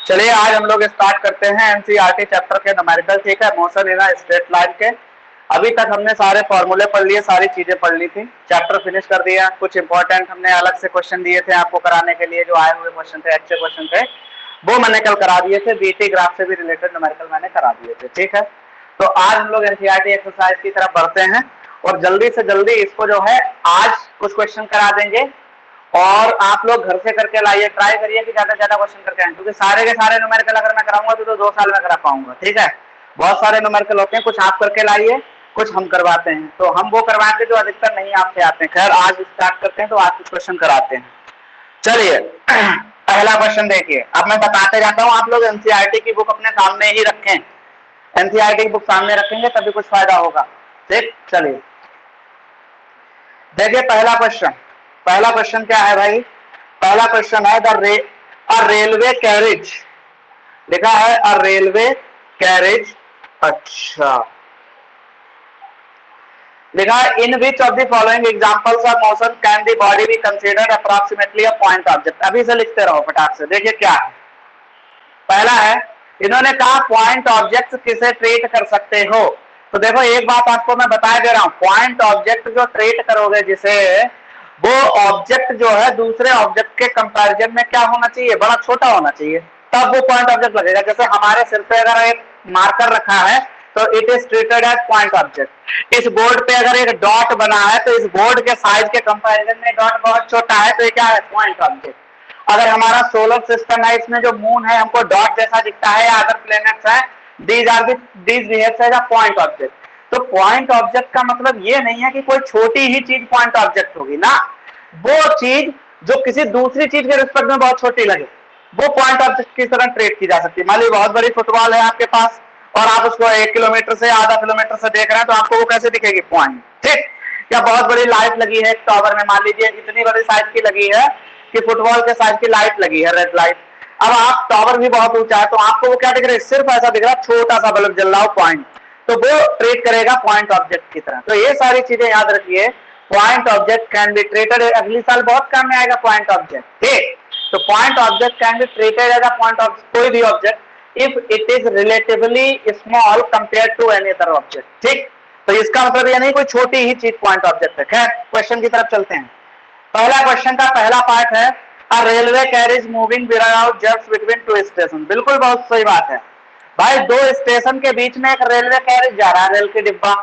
चलिए आज हम लोग स्टार्ट करते हैं एनसीईआरटी चैप्टर के न्यूमेरिकल, ठीक है, मोशन इन स्ट्रेट लाइन के। अभी तक हमने सारे फॉर्मूले पढ़ लिए, सारी चीजें पढ़ ली थी, चैप्टर फिनिश कर दिया। कुछ इंपॉर्टेंट हमने अलग से क्वेश्चन दिए थे आपको कराने के लिए, जो आए हुए क्वेश्चन थे, अच्छे क्वेश्चन थे, वो मैंने कल करा दिए थे। बीटी ग्राफ से भी रिलेटेड न्यूमेरिकल मैंने करा दिए थे, ठीक है। तो आज हम लोग एनसीईआरटी एक्सरसाइज की तरफ बढ़ते हैं और जल्दी से जल्दी इसको जो है आज कुछ क्वेश्चन करा देंगे और आप लोग घर से करके लाइए, ट्राई करिए कि ज्यादा से ज्यादा क्वेश्चन करके आए, क्योंकि सारे के सारे न्यूमेरिकल अगर मैं कराऊंगा तो 2 साल में करा पाऊंगा, ठीक है। बहुत सारे न्यूमेरिकल होते हैं, कुछ आप करके लाइए, कुछ हम करवाते हैं, तो हम वो करवाएंगे जो अधिकतर नहीं आपसे आते हैं। खैर आज स्टार्ट करते हैं, तो आज कुछ क्वेश्चन कराते हैं। चलिए पहला क्वेश्चन देखिए। अब मैं बताते जाता हूँ, आप लोग एनसीईआरटी की बुक अपने सामने ही रखें, एनसीईआरटी की बुक सामने रखेंगे तभी कुछ फायदा होगा, ठीक। चलिए देखिए पहला क्वेश्चन। पहला क्वेश्चन क्या है भाई? पहला क्वेश्चन है अ रेलवे कैरेज, लिखा है अ रेलवे कैरेज। अच्छा, लिखा है in which of the following examples of motion can the body be considered approximately a point object. अभी से लिखते रहो फटाक से। देखिए क्या है, पहला है, इन्होंने कहा पॉइंट ऑब्जेक्ट किसे ट्रीट कर सकते हो। तो देखो एक बात आपको मैं बता दे रहा हूं, पॉइंट ऑब्जेक्ट जो ट्रीट करोगे जिसे, वो ऑब्जेक्ट जो है दूसरे ऑब्जेक्ट के कंपैरिजन में क्या होना चाहिए, बड़ा छोटा होना चाहिए, तब वो पॉइंट ऑब्जेक्ट लगेगा। जैसे हमारे सिर पे अगर एक मार्कर रखा है तो it is treated as point object. इस बोर्ड पे अगर एक डॉट बना है तो इस बोर्ड के साइज के कंपैरिजन में डॉट बहुत छोटा है, तो ये क्या है, पॉइंट ऑब्जेक्ट। अगर हमारा सोलर सिस्टम है, इसमें जो मून है हमको डॉट जैसा दिखता है, अदर प्लैनेट्स है, these behaves as a point object. तो पॉइंट ऑब्जेक्ट का मतलब ये नहीं है कि कोई छोटी ही चीज पॉइंट ऑब्जेक्ट होगी ना, वो चीज जो किसी दूसरी चीज के रिस्पेक्ट में बहुत छोटी लगे, वो पॉइंट ऑब्जेक्ट की तरह ट्रीट की जा सकती है। मान लीजिए बहुत बड़ी फुटबॉल है आपके पास और आप उसको 1 किलोमीटर से आधा किलोमीटर से देख रहे हैं, तो आपको वो कैसे दिखेगी, पॉइंट, ठीक। या बहुत बड़ी लाइट लगी है एक टावर में, मान लीजिए इतनी बड़ी साइज की लगी है कि फुटबॉल के साइज की लाइट लगी है, रेड लाइट। अब आप टावर भी बहुत ऊंचा है, तो आपको वो क्या दिख रहा है, सिर्फ ऐसा दिख रहा है, छोटा सा बल्ब जल रहा हो, पॉइंट। तो वो ट्रीट करेगा पॉइंट ऑब्जेक्ट की तरह। तो ये सारी चीजें याद रखिए, point object can be treated, अगली साल बहुत काम में आएगा पॉइंट ऑब्जेक्ट, ठीक। तो point object can be treated as a point object, कोई भी object if it is relatively small compare to any other object, ठीक। तो इसका मतलब ये नहीं कोई छोटी ही चीज पॉइंट ऑब्जेक्ट है। खैर क्वेश्चन की तरफ चलते हैं। पहला क्वेश्चन का पहला पार्ट है, a railway carriage moving without jerks between two station. बिल्कुल बहुत सही बात है भाई, दो स्टेशन के बीच में एक रेलवे कैरेज जा रहा है, रेल की डिब्बा।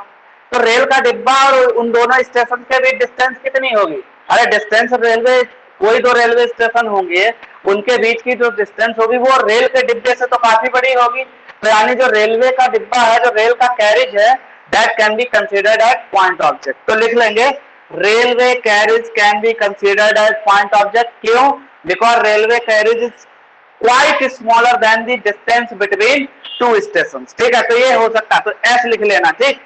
तो रेल का डिब्बा और उन दोनों स्टेशन के बीच डिस्टेंस कितनी होगी? अरे डिस्टेंस रेलवे, कोई दो रेलवे स्टेशन होंगे, उनके बीच की जो डिस्टेंस होगी वो रेल के डिब्बे से तो काफी बड़ी होगी। तो यानी जो रेलवे का डिब्बा है, जो रेल का कैरेज है, that can be considered as point object. तो लिख लेंगे railway carriage can be considered as point object. क्यों? Because railway carriage is quite smaller than the distance between two station, ठीक है। तो ये हो सकता है, तो एस लिख लेना, ठीक।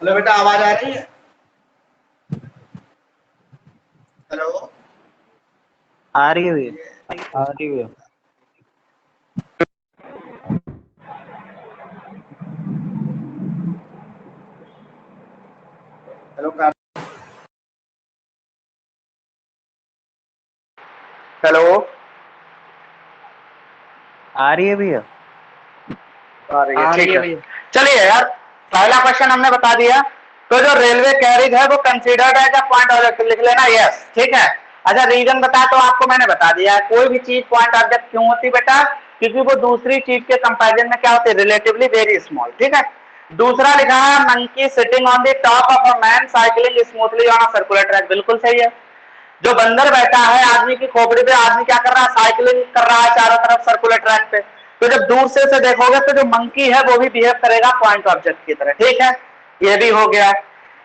हेलो बेटा, आवाज आ रही है? हेलो, आ रही है, आ रही है। हेलो। हेलो, आ रही है भैया? ठीक है। चलिए यार, पहला क्वेश्चन हमने बता दिया। तो जो रेलवे कैरिज है वो considered as a point object, लिख लेना यस, ठीक है। अच्छा, रीजन बता तो आपको मैंने बता दिया है। कोई भी चीज पॉइंट ऑब्जेक्ट क्यों होती बेटा? क्योंकि वो दूसरी चीज के कंपैरिजन में क्या होती है, रिलेटिवली वेरी स्मॉल, ठीक है। दूसरा लिखा है monkey sitting on the top of a man cycling smoothly on a circular track, बिल्कुल सही है। जो बंदर बैठा है आदमी की खोपड़ी पे, आदमी क्या कर रहा है, साइकिलिंग कर रहा है चारों तरफ सर्कुलर ट्रैक पे। तो जब दूर से देखोगे तो जो मंकी है वो भी बिहेव करेगा पॉइंट ऑब्जेक्ट की तरह, ठीक है। ये भी हो गया।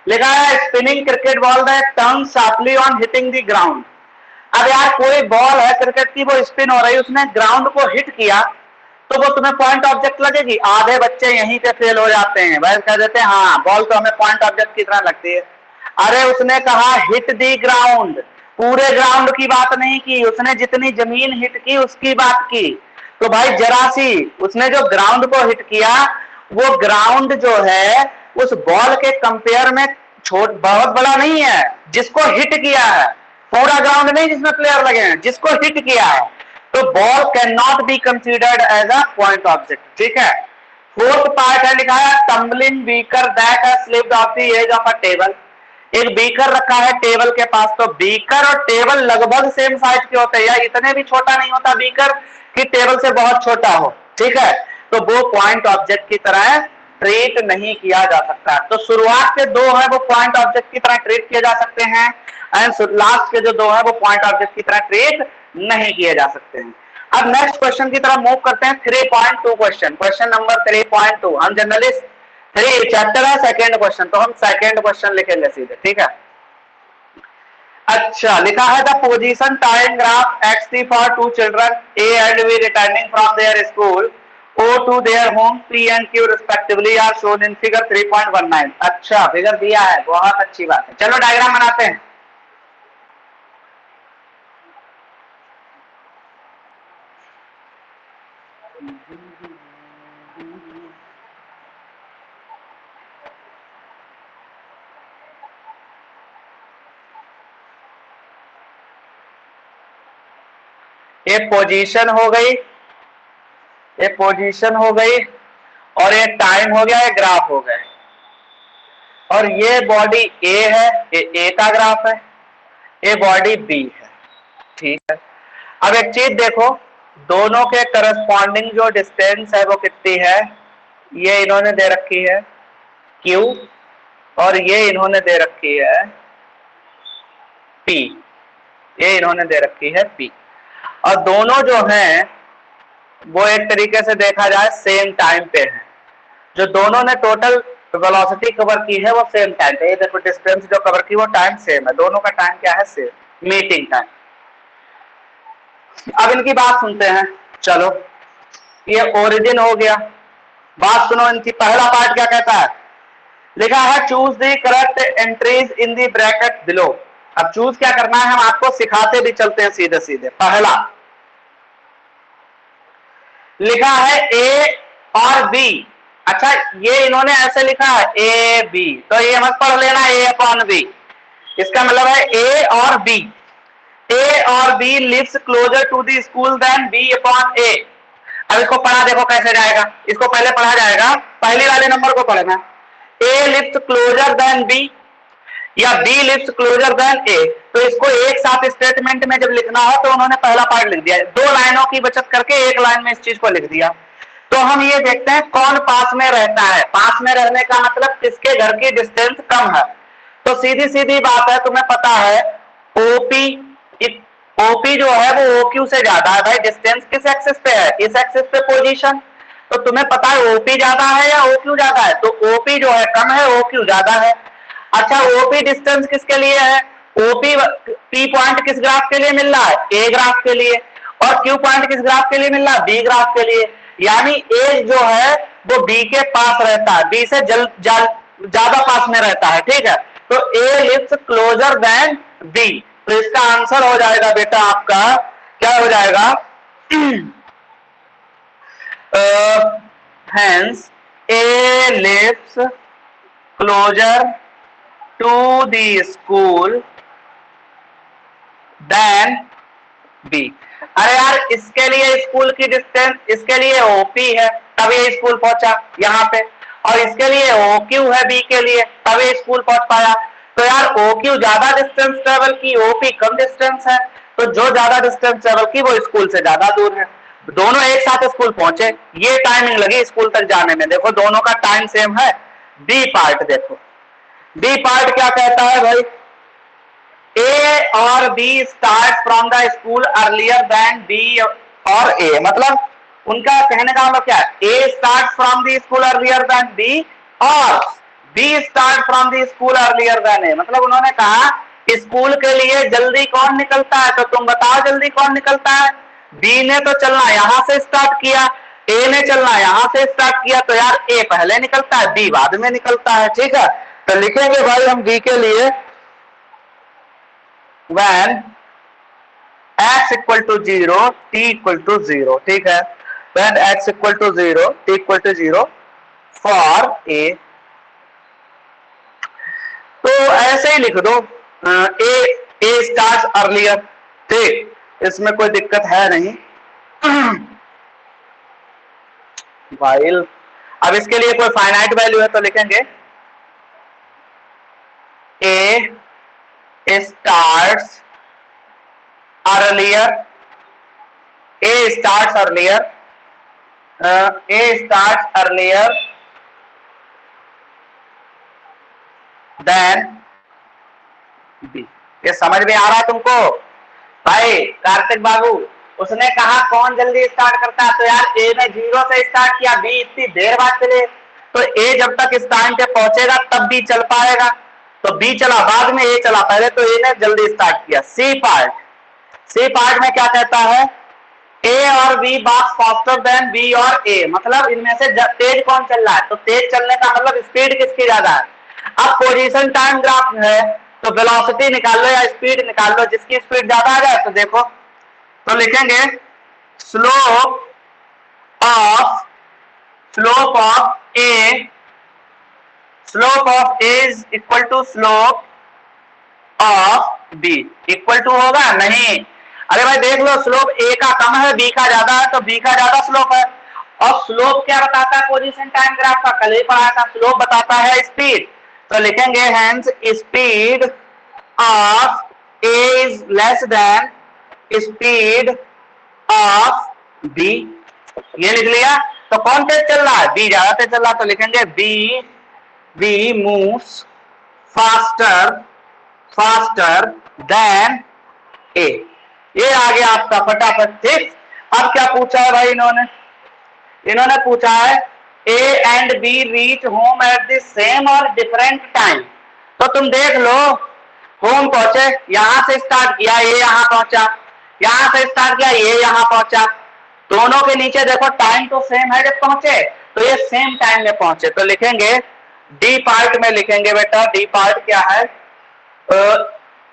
लिखा है spinning cricket ball that turns sharply on hitting the ground. अब यार कोई बॉल है क्रिकेट की, वो स्पिन हो रही है, उसने ग्राउंड को हिट किया, तो वो तुम्हें पॉइंट ऑब्जेक्ट लगेगी? आधे बच्चे यहीं पे फेल हो जाते हैं, वह कह देते हैं हाँ बॉल तो हमें पॉइंट ऑब्जेक्ट की तरह लगती है। अरे उसने कहा हिट दी ग्राउंड, पूरे ग्राउंड की बात नहीं की, उसने जितनी जमीन हिट की उसकी बात की। तो भाई जरा सी उसने जो ग्राउंड को हिट किया, वो ग्राउंड जो है उस बॉल के कंपेयर में बहुत बड़ा नहीं है। जिसको हिट किया है, पूरा ग्राउंड नहीं जिसमें प्लेयर लगे हैं, जिसको हिट किया है, तो ball can not be considered as a point object, ठीक है। फोर्थ पार्ट है, लिखा है tumbling beaker that has slipped off the edge of a table. एक बीकर रखा है टेबल के पास, तो बीकर और टेबल लगभग सेम साइज के होते हैं, या इतने भी छोटा नहीं होता बीकर कि टेबल से बहुत छोटा हो, ठीक है। तो वो पॉइंट ऑब्जेक्ट की तरह ट्रीट नहीं किया जा सकता। तो शुरुआत के दो है वो पॉइंट ऑब्जेक्ट की तरह ट्रीट किए जा सकते हैं, एंड लास्ट के जो दो है वो पॉइंट ऑब्जेक्ट की तरह ट्रीट नहीं किए जा सकते हैं। अब नेक्स्ट क्वेश्चन की तरफ मूव करते हैं। 3.2 क्वेश्चन, क्वेश्चन नंबर 3.2। हम जनरली 3 चैप्टर है, सेकेंड क्वेश्चन, तो हम सेकेंड क्वेश्चन लिखेंगे सीधे, ठीक है। अच्छा, लिखा है the position time graph XT for two children A and B returning from their school O to their home P and Q respectively are shown in figure 3.19। अच्छा, फिगर दिया है, बहुत अच्छी बात है। चलो डायग्राम बनाते हैं। ये पोजीशन हो गई, ये पोजीशन हो गई, और ये टाइम हो गया, ये ग्राफ हो गए, और ये बॉडी ए है, ये ए का ग्राफ है, ये बॉडी बी है, ठीक है। अब एक चीज देखो, दोनों के करस्पॉन्डिंग जो डिस्टेंस है वो कितनी है, ये इन्होंने दे रखी है Q, और ये इन्होंने दे रखी है P, ये इन्होंने दे रखी है P। और दोनों जो हैं वो एक तरीके से देखा जाए सेम टाइम पे है। जो दोनों ने टोटल वेलोसिटी कवर की है वो सेम टाइम पे, ये देखो डिस्टेंस जो कवर की वो टाइम सेम है, दोनों का टाइम क्या है, सेम, मीटिंग टाइम। अब इनकी बात सुनते हैं। चलो, ये ओरिजिन हो गया, बात सुनो इनकी। पहला पार्ट क्या कहता है, लिखा है choose the correct entries in the bracket below. अब चूज क्या करना है हम आपको सिखाते भी चलते हैं सीधे सीधे। पहला लिखा है ए और बी। अच्छा, ये इन्होंने ऐसे लिखा है ए बी, तो ये मत पढ़ लेना ए अपॉन बी, इसका मतलब है ए और बी। ए और B lives closer to the school than B upon A. अब इसको पढ़ा देखो कैसे जाएगा, इसको पहले पढ़ा जाएगा, पहले वाले नंबर को पढ़ना। ए लिव्स क्लोजर देन बी या बी लिव्स क्लोजर देन ए। तो इसको एक साथ स्टेटमेंट में जब लिखना हो तो उन्होंने पहला पार्ट लिख दिया, दो लाइनों की बचत करके एक लाइन में इस चीज को लिख दिया। तो हम ये देखते हैं कौन पास में रहता है। पास में रहने का मतलब किसके घर की डिस्टेंस कम है। तो सीधी सीधी बात है, तुम्हें पता है ओपी, ओपी जो है वो ओक्यू से ज्यादा है। भाई डिस्टेंस किस एक्सिस पे है, इस एक्सिस पे पोजीशन, तो तुम्हें पता है ओपी ज्यादा है या ओक्यू ज्यादा है, तो ओपी जो है कम है, ओक्यू ज्यादा है। अच्छा, ओपी डिस्टेंस किसके लिए है, ओपी पी पॉइंट किस ग्राफ के लिए मिल रहा है, ए ग्राफ के लिए, और क्यू पॉइंट किस ग्राफ के लिए मिल रहा है, बी ग्राफ के लिए। यानी ए जो है वो बी के पास रहता है, बी से ज्यादा पास में रहता है, ठीक है। तो ए लिव्स क्लोजर देन बी, तो इसका आंसर हो जाएगा बेटा आपका, क्या हो जाएगा, hence A lives closer to the school than B. अरे यार इसके लिए स्कूल की डिस्टेंस, इसके लिए ओपी है तब ये स्कूल पहुंचा यहाँ पे, और इसके लिए ओक्यू है बी के लिए तब ये स्कूल पहुंच पाया। तो यार ओक्यू ज्यादा डिस्टेंस ट्रेवल की, ओपी कम डिस्टेंस है, तो जो ज्यादा डिस्टेंस ट्रेवल की वो स्कूल से ज्यादा दूर है। दोनों एक साथ स्कूल पहुंचे, ये टाइमिंग लगी स्कूल तक जाने में। देखो दोनों का टाइम सेम है। बी पार्ट देखो, बी पार्ट क्या कहता है भाई, ए और B start from the school earlier than B और ए। मतलब उनका कहने का मतलब क्या है, A start from the school earlier than B और B start from the school earlier than A. मतलब उन्होंने कहा स्कूल के लिए जल्दी कौन निकलता है, तो तुम बताओ जल्दी कौन निकलता है। बी ने तो चलना यहां से स्टार्ट किया, ए ने चलना यहां से स्टार्ट किया, तो यार ए पहले निकलता है बी बाद में निकलता है। ठीक है, तो लिखेंगे भाई हम बी के लिए when x equal to 0 t equal to 0। ठीक है, when x equal to 0 t equal to 0 for a। तो ऐसे ही लिख दो ए स्टार्ट अर्लियर। ठीक, इसमें कोई दिक्कत है नहीं। वाइल अब इसके लिए कोई फाइनाइट वैल्यू है तो लिखेंगे ए starts earlier, A starts earlier, A starts earlier than B। ये समझ में आ रहा है तुमको भाई कार्तिक बाबू? उसने कहा कौन जल्दी स्टार्ट करता है, तो यार ए ने 0 से स्टार्ट किया, बी इतनी देर बाद चले, तो ए जब तक इस टाइम पे पहुंचेगा तब बी चल पाएगा। तो बी चला बाद में, ए चला पहले, तो ए ने जल्दी स्टार्ट किया। सी पार्ट, सी पार्ट में क्या कहता है, ए और B walks faster than B और ए। मतलब इनमें से तेज कौन चल रहा है, तो तेज चलने का मतलब स्पीड किसकी ज्यादा है। अब पोजीशन टाइम ग्राफ है तो वेलोसिटी निकाल लो या स्पीड निकाल लो, जिसकी स्पीड ज्यादा आ जाए तो देखो, तो लिखेंगे slope of A, slope of A is equal to slope of B. Equal to होगा नहीं, अरे भाई देख लो स्लोप ए का कम है बी का ज्यादा है, तो बी का ज्यादा स्लोप है। और स्लोप क्या बताता है पोजीशन टाइम ग्राफ का, कल ही पढ़ा था, स्लोप बताता है स्पीड। तो लिखेंगे hence speed of A is less than speed of B. ये लिख लिया। तो कौन तेज चल रहा है, बी ज्यादा तेज चल रहा है, तो लिखेंगे बी मूव्स फास्टर देन ए। ये आ गया आपका फटाफट। ठीक, अब क्या पूछा है भाई इन्होंने पूछा है A and B reach home at the same और डिफरेंट टाइम। तो तुम देख लो, होम पहुंचे, यहां से स्टार्ट किया, ये यहां पहुंचा, यहां से स्टार्ट किया, ये यहां पहुंचा, दोनों के नीचे देखो टाइम तो सेम है जब पहुंचे, तो ये सेम टाइम में पहुंचे। तो लिखेंगे डी पार्ट में, लिखेंगे बेटा डी पार्ट क्या है,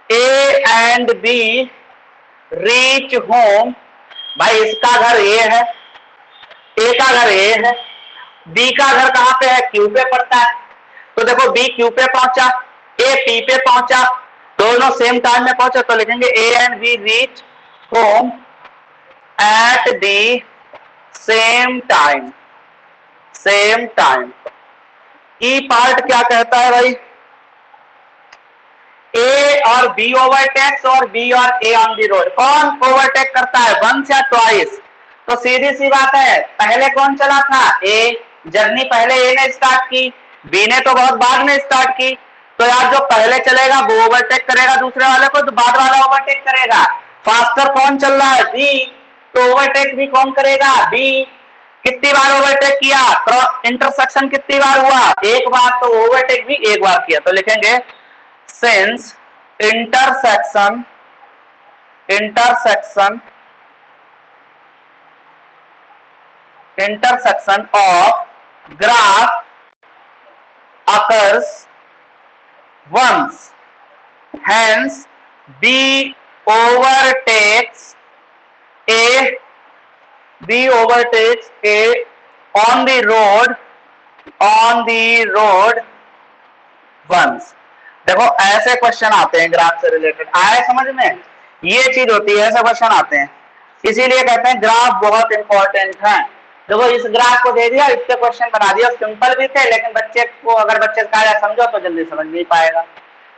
A and B reach home. भाई इसका घर ए है, ए का घर ए है, बी का घर कहां पे है, क्यू पे पड़ता है। तो देखो बी क्यू पे पहुंचा, ए पी पे पहुंचा, दोनों सेम टाइम में पहुंचे, तो लिखेंगे A and B reach home at the same time. E part क्या कहता है भाई, ए और बी ओवरटेक्स और बी और ए ऑन दी रोड। कौन ओवरटेक करता है, वंस या ट्वाइस? तो सीधी सी बात है, पहले कौन चला था, ए। जर्नी पहले ए ने स्टार्ट की, बी ने तो बहुत बाद में स्टार्ट की। तो यार जो पहले चलेगा वो ओवरटेक करेगा दूसरे वाले को, तो बाद वाला ओवरटेक करेगा। फास्टर कौन चल रहा है, बी, तो ओवरटेक भी कौन करेगा, बी। कितनी बार ओवरटेक किया, इंटरसेक्शन कितनी बार हुआ, एक बार, तो ओवरटेक भी एक बार किया। तो लिखेंगे since intersection of graph occurs once, hence B overtakes A on the road once। देखो ऐसे क्वेश्चन आते हैं ग्राफ से रिलेटेड, आए समझ में? ये चीज होती है, ऐसे क्वेश्चन आते हैं। इसीलिए कहते हैं ग्राफ बहुत इंपॉर्टेंट है। देखो इस ग्राफ को दे दिया, इससे क्वेश्चन बना दिया, सिंपल भी थे लेकिन बच्चे को, अगर बच्चे से कहा समझो तो जल्दी समझ नहीं पाएगा।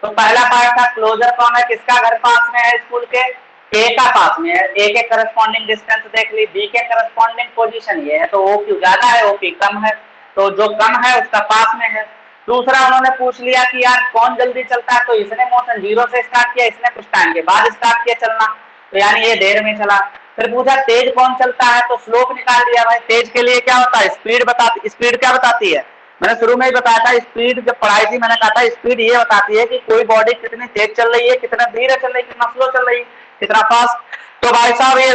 तो पहला पार्ट था क्लोजर कौन है, किसका घर पास में है स्कूल के, ए का पास में है, ए के करस्पॉन्डिंग डिस्टेंस देख ली, बी के करस्पॉन्डिंग पोजीशन ये है, तो ओ क्यू ज्यादा है, ओ पी कम है, तो जो कम है उसका पास में है। दूसरा उन्होंने पूछ लिया कि यार कौन जल्दी चलता है, तो इसने मोशन 0 से स्टार्ट किया, इसने कुछ टाइम के बाद स्टार्ट किया चलना, तो यानी ये देर में चला। फिर पूछा तेज कौन चलता है, तो स्लोप निकाल लिया भाई। तेज के लिए क्या होता है, स्पीड बताती, स्पीड क्या बताती है, मैंने शुरू में ही बताया था, स्पीड जब पढ़ाई थी मैंने कहा था स्पीड ये बताती है कि कोई बॉडी कितनी तेज चल रही है, कितना धीरे चल रही है, कितना स्लो चल रही है, कितना फास्ट। तो भाई साहब ये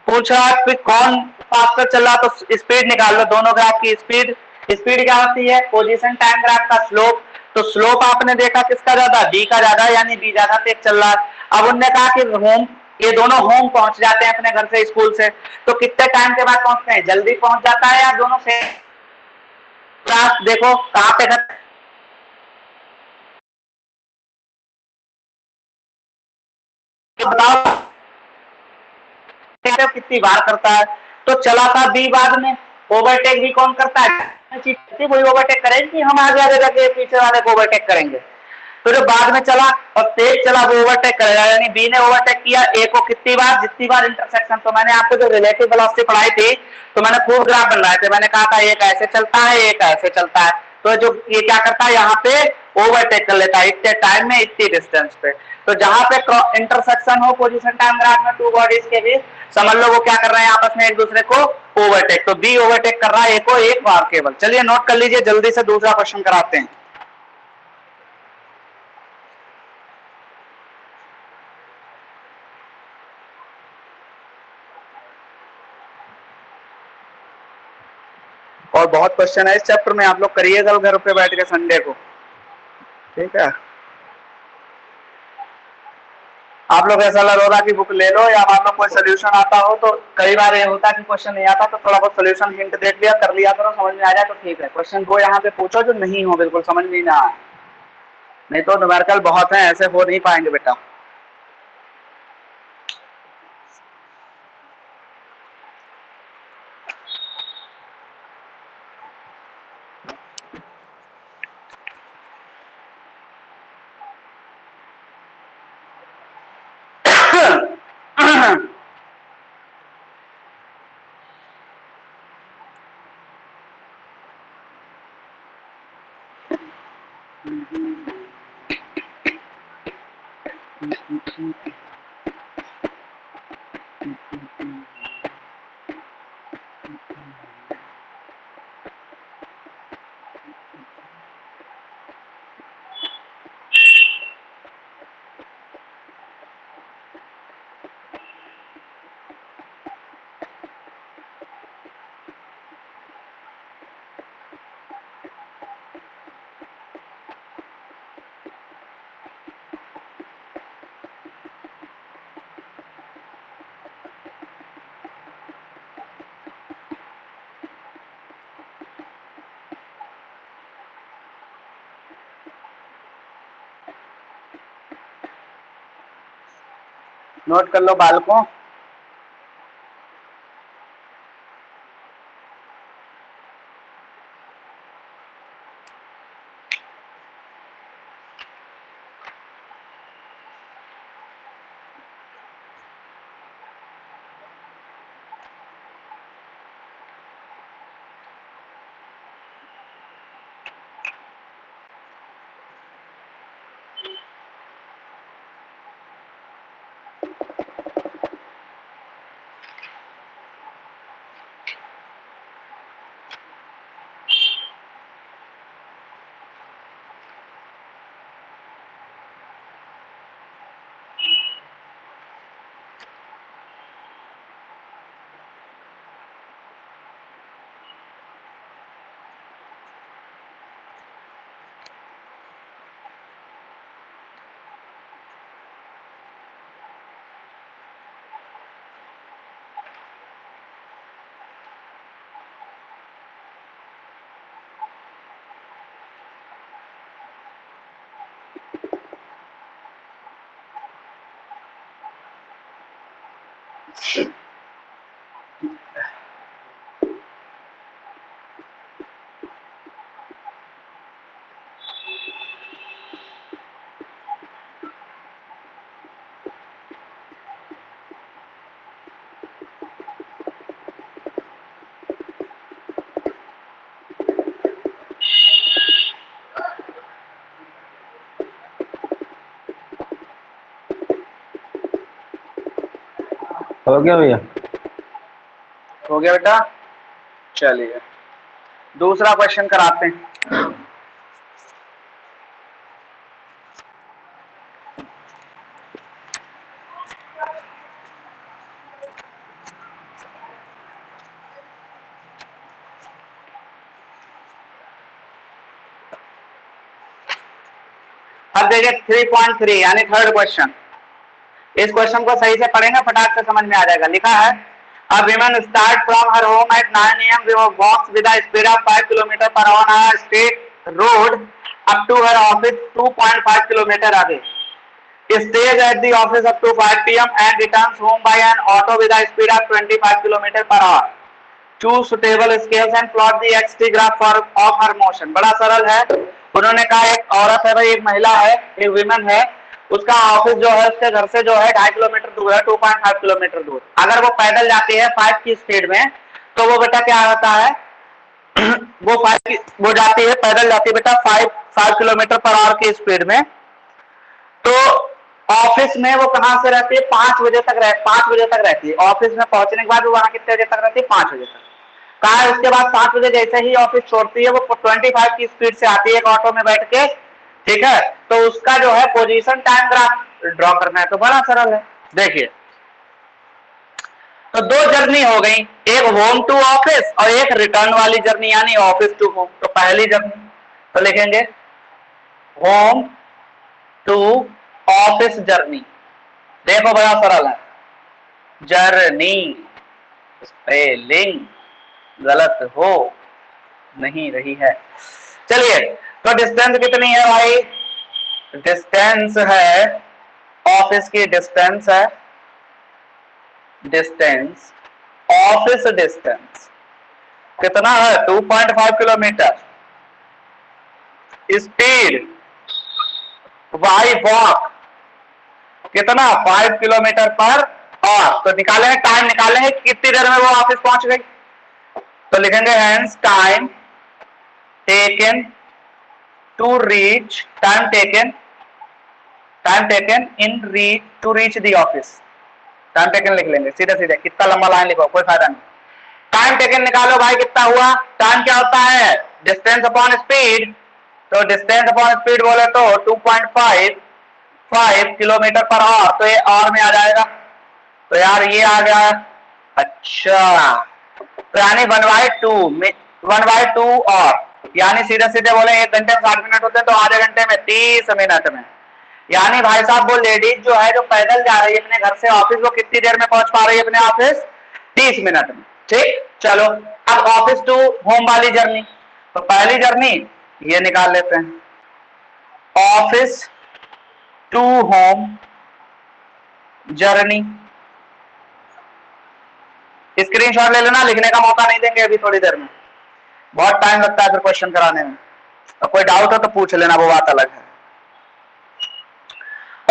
पूछ रहा है कौन फास्टर चल रहा, तो स्पीड निकाल लो, दोनों ग्राफ की स्पीड। स्पीड क्या होती है, पोजीशन टाइम ग्राफ का स्लोप। तो स्लोप आपने देखा किसका ज्यादा, बी का ज्यादा, यानी बी ज्यादा तेज चल रहा है। अब उनने कहा कि होम, ये दोनों होम पहुंच जाते हैं अपने घर से स्कूल से, तो कितने टाइम के बाद पहुंचते हैं, जल्दी पहुंच जाता है या दोनों से। ग्राफ देखो कहां पे बताओ कितनी बार करता है, तो चला था बी, बाद में ओवरटेक भी कौन करता है, कोई ओवरटेक करेंगे, हम आगे आगे जाके पीछे वाले को ओवरटेक करेंगे। तो जो बाद में चला और तेज चला वो ओवरटेक करेगा, यानी बी ने ओवरटेक किया ए को कितनी बार, जितनी बार इंटरसेक्शन। तो मैंने आपको जो रिलेटिव वेलोसिटी पढ़ाई थी, तो मैंने खूब ग्राफ बनवाए थे, मैंने कहा था एक ऐसे चलता है, एक ऐसे चलता है, तो जो ये क्या करता है यहाँ पे ओवरटेक कर लेता है इतने टाइम में, इतनी डिस्टेंस पे। तो जहां पे इंटरसेक्शन हो पोजीशन टाइम ग्राफ में टू बॉडीज के बीच, समझ लो वो क्या कर रहे हैं आपस में एक दूसरे को ओवरटेक। तो बी ओवरटेक कर रहा है ए को एक बार केवल। चलिए नोट कर लीजिए, जल्दी से दूसरा क्वेश्चन कराते हैं। और बहुत क्वेश्चन है इस चैप्टर में, आप लोग करिएगा घर पे बैठ के संडे को, ठीक है। आप लोग ऐसा लगा कि बुक ले लो, या मान लो कोई सोल्यूशन आता हो, तो कई बार ये होता है कि क्वेश्चन नहीं आता, तो थोड़ा बहुत सोल्यूशन हिंट देख लिया, कर लिया करो, समझ में आ जाए तो ठीक है। क्वेश्चन वो यहाँ पे पूछो जो नहीं हो, बिल्कुल समझ में ना आए, नहीं तो न्यूमेरिकल बहुत है, ऐसे हो नहीं पाएंगे बेटा। नोट कर लो बालकों। हो गया भैया? हो गया बेटा? चलिए दूसरा क्वेश्चन कराते हैं। अब देखिए 3.3 यानी थर्ड क्वेश्चन। इस क्वेश्चन को सही से पढ़ेंगे फटाक से समझ में आ जाएगा। लिखा है A woman start from her home at 9 a.m. walks with a speed of 5 km per hour on a state road up to her office 2.5 km away. Stays at the office up to 5 p.m. and returns home by an auto with a speed of 25 km per hour. Choose suitable scales and plot the xt graph of her motion. बड़ा सरल है। उन्होंने कहा एक औरत है भाई, एक महिला है, एक विमेन है, उसका ऑफिस जो है उसके घर से जो है 2.5 किलोमीटर दूर है, 2.5 किलोमीटर दूर। अगर वो पैदल जाती है 5 की स्पीड में तो वो बेटा क्या होता है वो जाती है, पैदल जाती है बेटा 5 किलोमीटर पर आवर की स्पीड में। तो ऑफिस में वो कहां से रहती है? 5 बजे तक रहती है। ऑफिस में पहुंचने के बाद वो वहां कितने बजे तक रहती है? 5 बजे तक। कहा है उसके बाद 5 बजे जैसे ही ऑफिस छोड़ती है वो 25 की स्पीड से आती है एक ऑटो में बैठ के, ठीक है। तो उसका जो है पोजीशन टाइम ग्राफ ड्रॉ करना है। तो बड़ा सरल है। देखिए तो दो जर्नी हो गई, एक होम टू ऑफिस और एक रिटर्न वाली जर्नी यानी ऑफिस टू होम। तो पहली जर्नी तो लिखेंगे होम टू ऑफिस जर्नी। देखो बड़ा सरल है, जर्नी स्पेलिंग गलत हो नहीं रही है। चलिए तो डिस्टेंस कितनी है भाई? डिस्टेंस है ऑफिस की, डिस्टेंस है डिस्टेंस ऑफिस डिस्टेंस कितना है? 2.5 किलोमीटर। स्पीड बाई वॉक कितना? 5 किलोमीटर पर आवर। तो निकालेंगे टाइम, निकालेंगे कितनी देर में वो ऑफिस पहुंच गई। तो लिखेंगे hence time taken to reach, time taken in reach to reach the office. Time taken लिख लेंगे सीधे सीधे, कितना लंबा लाइन लिखो कोई फायदा नहीं। टाइम टेकन निकालो भाई कितना हुआ? टाइम क्या होता है? Distance upon speed. तो डिस्टेंस अपॉन स्पीड बोले तो 2.5 किलोमीटर पर आवर। तो ये आवर में आ जाएगा। तो यार ये आ गया। अच्छा तो यानी 1/2 और यानी सीधे सीधे बोले 1 घंटे में 60 मिनट होते हैं तो आधे घंटे में 30 मिनट में। यानी भाई साहब वो लेडीज जो है जो पैदल जा रही है अपने घर से ऑफिस, वो कितनी देर में पहुंच पा रही है अपने ऑफिस? 30 मिनट में। ठीक, चलो अब ऑफिस टू होम वाली जर्नी। तो पहली जर्नी ये निकाल लेते हैं, office to home journey. Screenshot ले लेना, लिखने का मौका नहीं देंगे अभी थोड़ी देर में, बहुत टाइम लगता है फिर क्वेश्चन कराने में। तो कोई डाउट हो तो पूछ लेना, वो बात अलग है।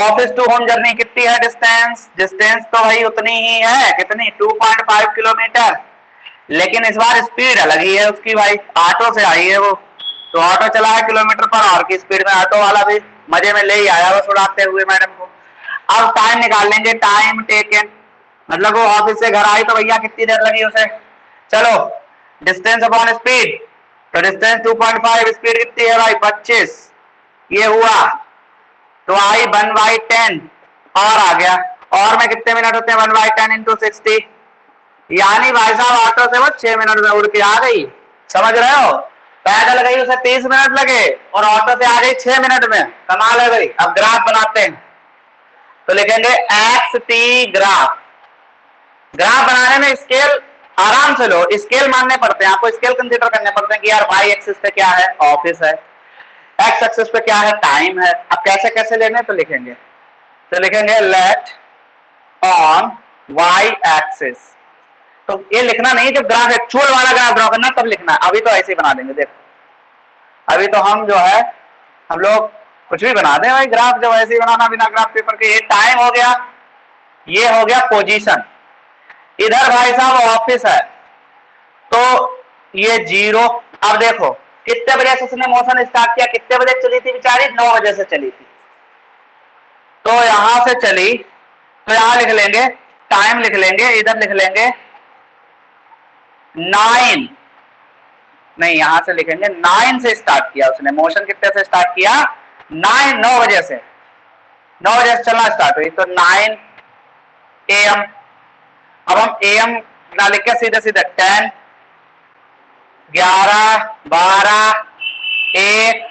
ऑफिस टू होम जर्नी कितनी है? डिस्टेंस तो भाई उतनी ही है, कितनी? 2.5 किलोमीटर। लेकिन इस बार स्पीड अलग ही है उसकी भाई, ऑटो से आई है वो। तो ऑटो चला है किलोमीटर पर आवर की स्पीड में, ऑटो वाला भी मजे में ले ही आया बस उड़ाते हुए मैडम को। अब टाइम निकाल लेंगे, टाइम टेकन मतलब वो ऑफिस से घर आई तो भैया कितनी देर लगी उसे। चलो डिस्टेंस अपॉन स्पीड, तो डिस्टेंस 2.5, स्पीड कितनी है भाई? 25। ये हुआ तो आई 1/10 और आ गया। और में कितने मिनट होते हैं? 1/10 इंटू 60। यानी भाई साहब ऑटो से वो 6 मिनट में उड़ के आ गई। समझ रहे हो? पैदल गई उसे 30 मिनट लगे और ऑटो से आ गई 6 मिनट में। कमाल है भाई। अब ग्राफ बनाते हैं तो लिखेंगे एक्स टी ग्राफ। ग्राफ बनाने में स्केल आराम से लो, स्केल मानने पड़ते हैं आपको, स्केल कंसीडर करने पड़ते हैं कि यार वाई एक्सिस पे क्या है? ऑफिस है। एक्स एक्सिस पे क्या है? टाइम है। अब कैसे कैसे लेने तो लिखेंगे, लेट ऑन y एक्सिस। तो ये लिखना नहीं, जब ग्राफ एक्चुअल वाला ग्राफ ड्रॉ करना तब लिखना है। अभी तो ऐसे ही बना देंगे। देखो अभी तो हम जो है हम लोग कुछ भी बना दें भाई, ग्राफ जब ऐसे ही बनाना बिना ग्राफ पेपर के। ये टाइम हो गया, ये हो गया पोजीशन। इधर भाई साहब ऑफिस है, तो ये 0। अब देखो कितने बजे से उसने मोशन स्टार्ट किया, कितने बजे चली थी बेचारी, 9 बजे से चली थी। तो यहां से चली, तो यहां लिख लेंगे टाइम, लिख लेंगे इधर लिख लेंगे 9, नहीं यहां से लिखेंगे 9 से स्टार्ट किया उसने मोशन। कितने से स्टार्ट किया, 9 बजे से, 9 बजे से चलना स्टार्ट हुई, तो 9 AM। अब हम AM ना लिख के सीधे सीधे 10, 11, 12, 1,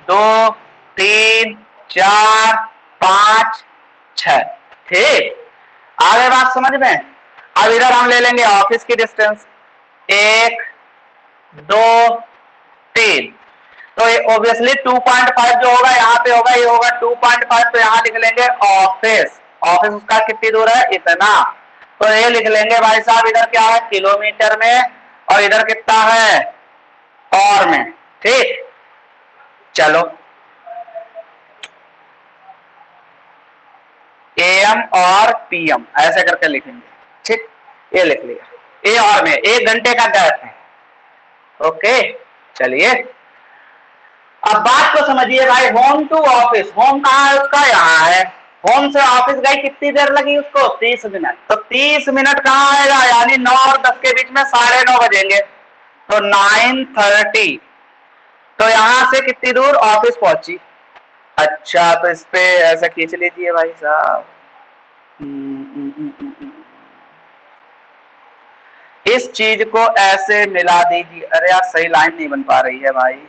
2, 3, 4, 5, 6। ठीक, आगे बात समझ में। अब इधर हम ले लेंगे ऑफिस की डिस्टेंस, 1, 2, 3। तो ये ऑब्वियसली 2.5 जो होगा यहाँ पे होगा, ये होगा 2.5। तो यहां लिख लेंगे ऑफिस। ऑफिस उसका कितनी दूर है, इतना। तो ये लिख लेंगे भाई साहब, इधर क्या है किलोमीटर में, और इधर कितना है और में। ठीक, चलो AM और PM ऐसे करके लिखेंगे। ठीक, ये लिख लिया, ए और में 1 घंटे का गैप है। ओके, चलिए अब बात को समझिए भाई। होम टू ऑफिस, होम कहाँ है उसका, यहाँ है। होम से ऑफिस गई, कितनी देर लगी उसको, 30 मिनट। तो 30 मिनट कहाँ आएगा, यानी 9 और 10 के बीच में 9:30 बजेंगे, तो 9:30। तो यहां से कितनी दूर ऑफिस पहुंची। अच्छा, तो इस पे ऐसा खींच लीजिए भाई साहब। इस चीज को ऐसे मिला दीजिए। अरे यार सही लाइन नहीं बन पा रही है भाई।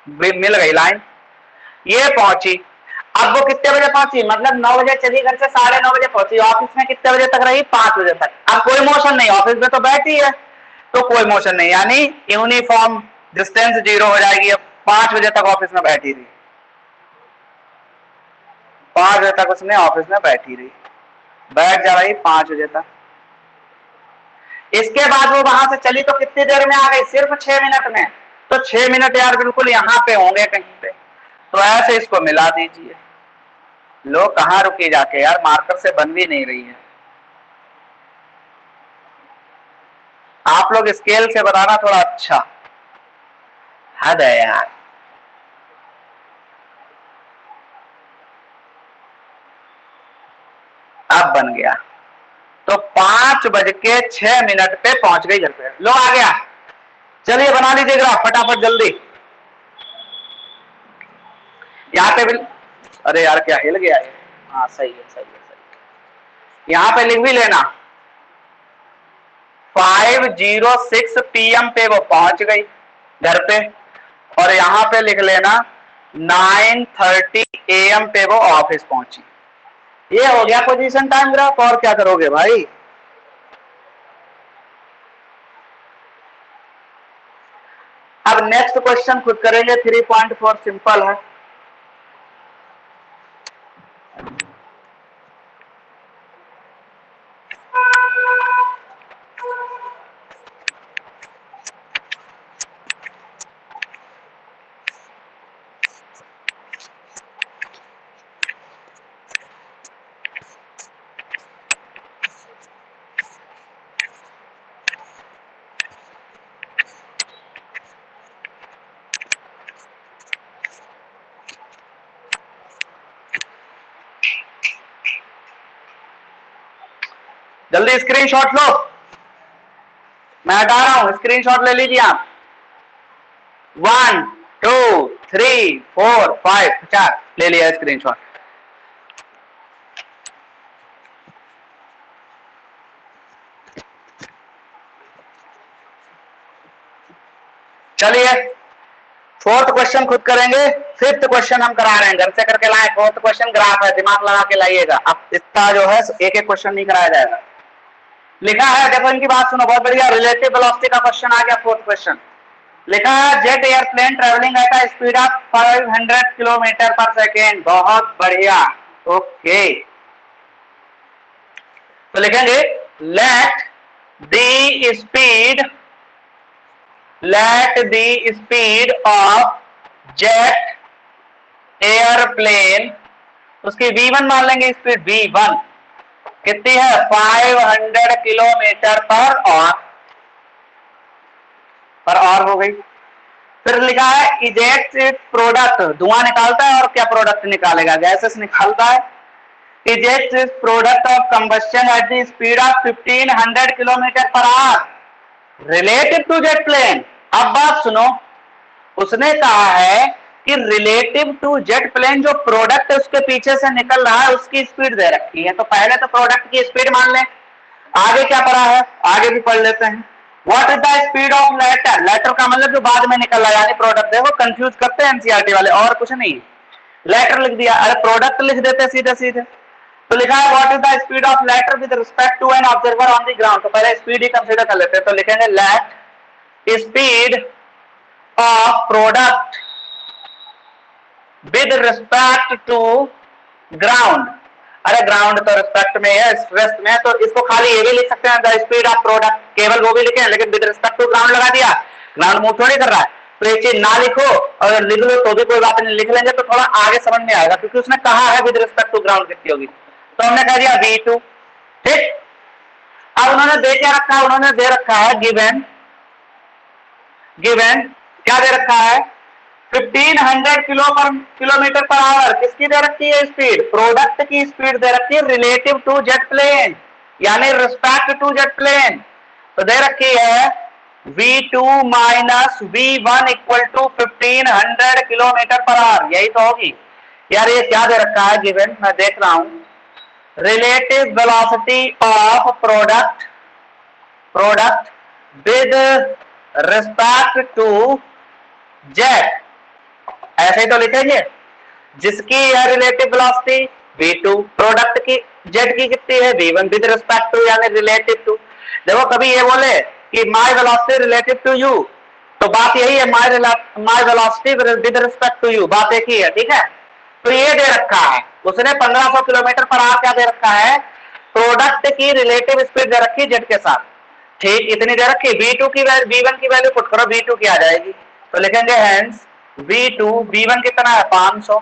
मिल गई लाइन, ये पहुंची। अब वो कितने बजे पहुंची, मतलब 9 बजे चली घर से, 9:30 बजे पहुंची। ऑफिस में कितने बजे तक रही, 5 बजे तक। अब कोई मोशन नहीं, ऑफिस में तो बैठी है, तो कोई मोशन नहीं, यानी यूनिफॉर्म डिस्टेंस 0 हो जाएगी। अब 5 बजे तक ऑफिस में बैठी रही, 5 बजे तक उसने ऑफिस में बैठी रही, बैठ जा रही 5 बजे तक। इसके बाद वो वहां से चली, तो कितनी देर में आ गई, सिर्फ 6 मिनट में। तो 6 मिनट यार बिल्कुल यहाँ पे होंगे कहीं पे, तो ऐसे इसको मिला दीजिए। लो कहां रुकी जाके यार, मार्कर से बन भी नहीं रही है। आप लोग स्केल से बनाना थोड़ा अच्छा, हद है यार। अब बन गया, तो 5:06 पे पहुंच गई घर पे। लो आ गया, चलिए बना लीजिए ग्राफ फटाफट जल्दी। यहाँ पे भी, अरे यार क्या हिल गया ये। हाँ सही है, सही है, सही। यहाँ पे लिख भी लेना 5:06 PM पे वो पहुंच गई घर पे, और यहाँ पे लिख लेना 9:30 AM पे वो ऑफिस पहुंची। ये हो गया पोजीशन टाइम ग्राफ। और क्या करोगे भाई। अब नेक्स्ट क्वेश्चन खुद करेंगे, 3.4 सिंपल है। जल्दी स्क्रीनशॉट लो, मैं हटा रहा हूं, स्क्रीनशॉट ले लीजिए आप। 1 2 3 4 5 4 ले लिया स्क्रीनशॉट। चलिए 4th क्वेश्चन खुद करेंगे, 5th क्वेश्चन हम करा रहे हैं, घर से करके लाए। 4th क्वेश्चन ग्राफ है, दिमाग लगा के लाइएगा। अब इतना जो है एक एक क्वेश्चन नहीं कराया जाएगा। लिखा है, देखो इनकी बात सुनो, बहुत बढ़िया। रिलेटिव वेलोसिटी का क्वेश्चन आ गया 4th क्वेश्चन। लिखा है jet airplane travelling at a speed of 500 kilometre पर सेकेंड। बहुत बढ़िया, ओके। तो लिखेंगे let the speed of jet airplane, उसकी v1 मान लेंगे, स्पीड v1 कितनी है 500 किलोमीटर पर आवर हो गई। फिर लिखा है इजेक्ट प्रोडक्ट, धुआं निकालता है और क्या प्रोडक्ट निकालेगा, गैसेस निकालता है। Eject product of combustion at the speed of 1500 kilometre per hour relative to jet plane. अब बात सुनो, उसने कहा है कि रिलेटिव टू जेट प्लेन जो प्रोडक्ट उसके पीछे से निकल रहा है उसकी स्पीड दे रखी है, तो पहले तो प्रोडक्ट की स्पीड मान लें। आगे क्या पढ़ा है, आगे भी पढ़ लेते हैं। What is the speed of latter, latter का मतलब जो बाद में निकल रहा है यानी प्रोडक्ट है, वो कंफ्यूज करते हैं एनसीईआरटी वाले, और कुछ नहीं। लेटर लिख दिया, अरे प्रोडक्ट लिख देते सीधे सीधे। तो लिखा है what is the speed of latter with respect to an observer on the ground, तो पहले स्पीड ही कंसीडर कर लेते हैं। तो लिखेंगे let speed of product with respect to ground, अरे ग्राउंड तो रिस्पेक्ट में है, रेस्ट में है, तो इसको खाली ये भी लिख सकते हैं द स्पीड ऑफ प्रोडक्ट, केवल वो भी लिखे, लेकिन विद रिस्पेक्ट टू ग्राउंड लगा दिया, ग्राउंड मूव थोड़ी कर रहा है। तो ये चीज ना लिखो और लिख लो तो भी कोई बात नहीं, लिख लेंगे तो थोड़ा आगे समझ में आएगा, क्योंकि उसने कहा है विद रिस्पेक्ट टू ग्राउंड कितनी होगी, तो हमने कह दिया v2। ठीक, अब उन्होंने दे क्या रखा है, उन्होंने दे रखा है गिवन क्या दे रखा है 1500 किलोमीटर पर आवर, किसकी दे रखी है स्पीड, प्रोडक्ट की स्पीड दे रखी है रिलेटिव टू जेट प्लेन यानी रिस्पेक्ट टू जेट प्लेन, तो दे रखी है v2 minus v1 equal to 1500 kilometre per hour, यही तो होगी यार। ये क्या दे रखा है गिवन, मैं देख रहा हूं, relative velocity of product with respect to jet, ऐसे ही तो लिखेंगे, जिसकी है रिलेटिव वेलोसिटी v2, प्रोडक्ट की जेट की कितनी है v1 विद रिस्पेक्ट टू यानी रिलेटिव टू। देखो कभी ये बोले कि my velocity relative to you, तो बात यही है, my velocity with respect to you, बात एक ही है। ठीक है, तो ये दे रखा है उसने 1500 किलोमीटर पर आवर, क्या दे रखा है प्रोडक्ट की रिलेटिव स्पीड दे रखी है जेट के साथ। ठीक, इतनी दे रखी, v2 की v1 की वैल्यू पुट करो, v2 की आ जाएगी, तो लिखेंगे हेंस v2 v1 कितना है 500।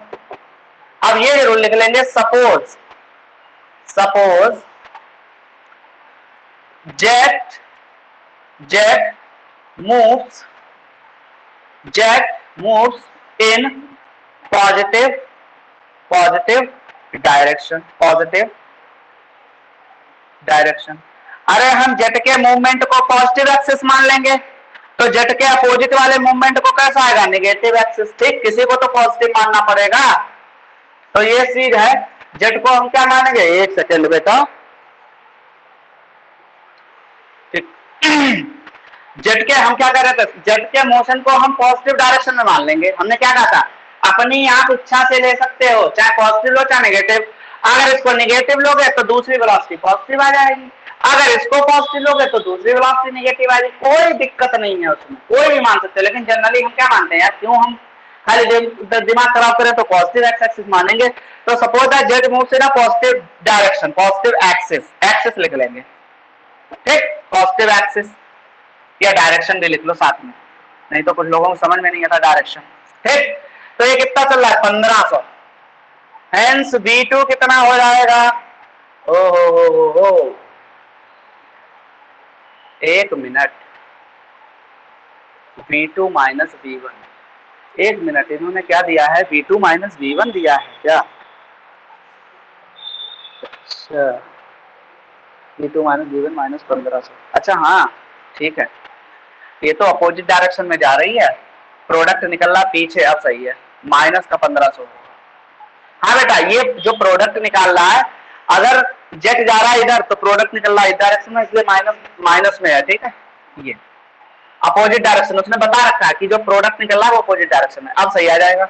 अब ये जरूर लिख लेंगे suppose jet moves in positive direction. अरे हम जेट के मूवमेंट को पॉजिटिव एक्सिस मान लेंगे, तो जेट के अपोजिट वाले मूवमेंट को कैसा आएगा नेगेटिव एक्सिस। ठीक, किसी को तो पॉजिटिव मानना पड़ेगा, तो ये चीज है, जेट को हम क्या मानेंगे, एक सेकेंड बेटा, जेट के हम क्या कर रहे थे, जेट के मोशन को हम पॉजिटिव डायरेक्शन में मान लेंगे। हमने क्या कहा था, अपनी आप इच्छा से ले सकते हो, चाहे पॉजिटिव लो चाहे नेगेटिव। अगर इसको नेगेटिव लोगे तो दूसरी वेलोसिटी पॉजिटिव आ जाएगी, अगर इसको पॉजिटिव लोगे तो दूसरी वेलोसिटी नेगेटिव आ जाएगी, कोई दिक्कत नहीं है उसमें, कोई भी मान सकते हैं। लेकिन जनरली हम क्या मानते हैं यार, क्यों हम खाली दिमाग खराब करें, तो पॉजिटिव एक्सिस मानेंगे। तो suppose that jet moves in a positive direction, positive axis लिख लेंगे। ठीक, पॉजिटिव एक्सिस या डायरेक्शन भी लिख लो साथ में, नहीं तो कुछ लोगों को समझ में नहीं आता डायरेक्शन। ठीक, तो ये कितना चल रहा है 1500, हेंस v2 कितना हो जाएगा, ओ एक मिनट, v2 माइनस v1, एक मिनट, इन्होंने क्या दिया है v2 माइनस v1 दिया है क्या, अच्छा v2 माइनस v1 माइनस 1500, अच्छा हाँ ठीक है, ये तो अपोजिट डायरेक्शन में जा रही है, प्रोडक्ट निकल रहा पीछे, अब सही है, माइनस का 1500। हाँ बेटा, ये जो प्रोडक्ट निकाल रहा है, अगर जेट जा रहा है इधर तो प्रोडक्ट निकल रहा है इस डायरेक्शन में, इसलिए माइनस में है। ठीक है, ये अपोजिट डायरेक्शन उसने बता रखा है कि जो प्रोडक्ट निकल रहा है वो अपोजिट डायरेक्शन में, अब सही आ जाएगा।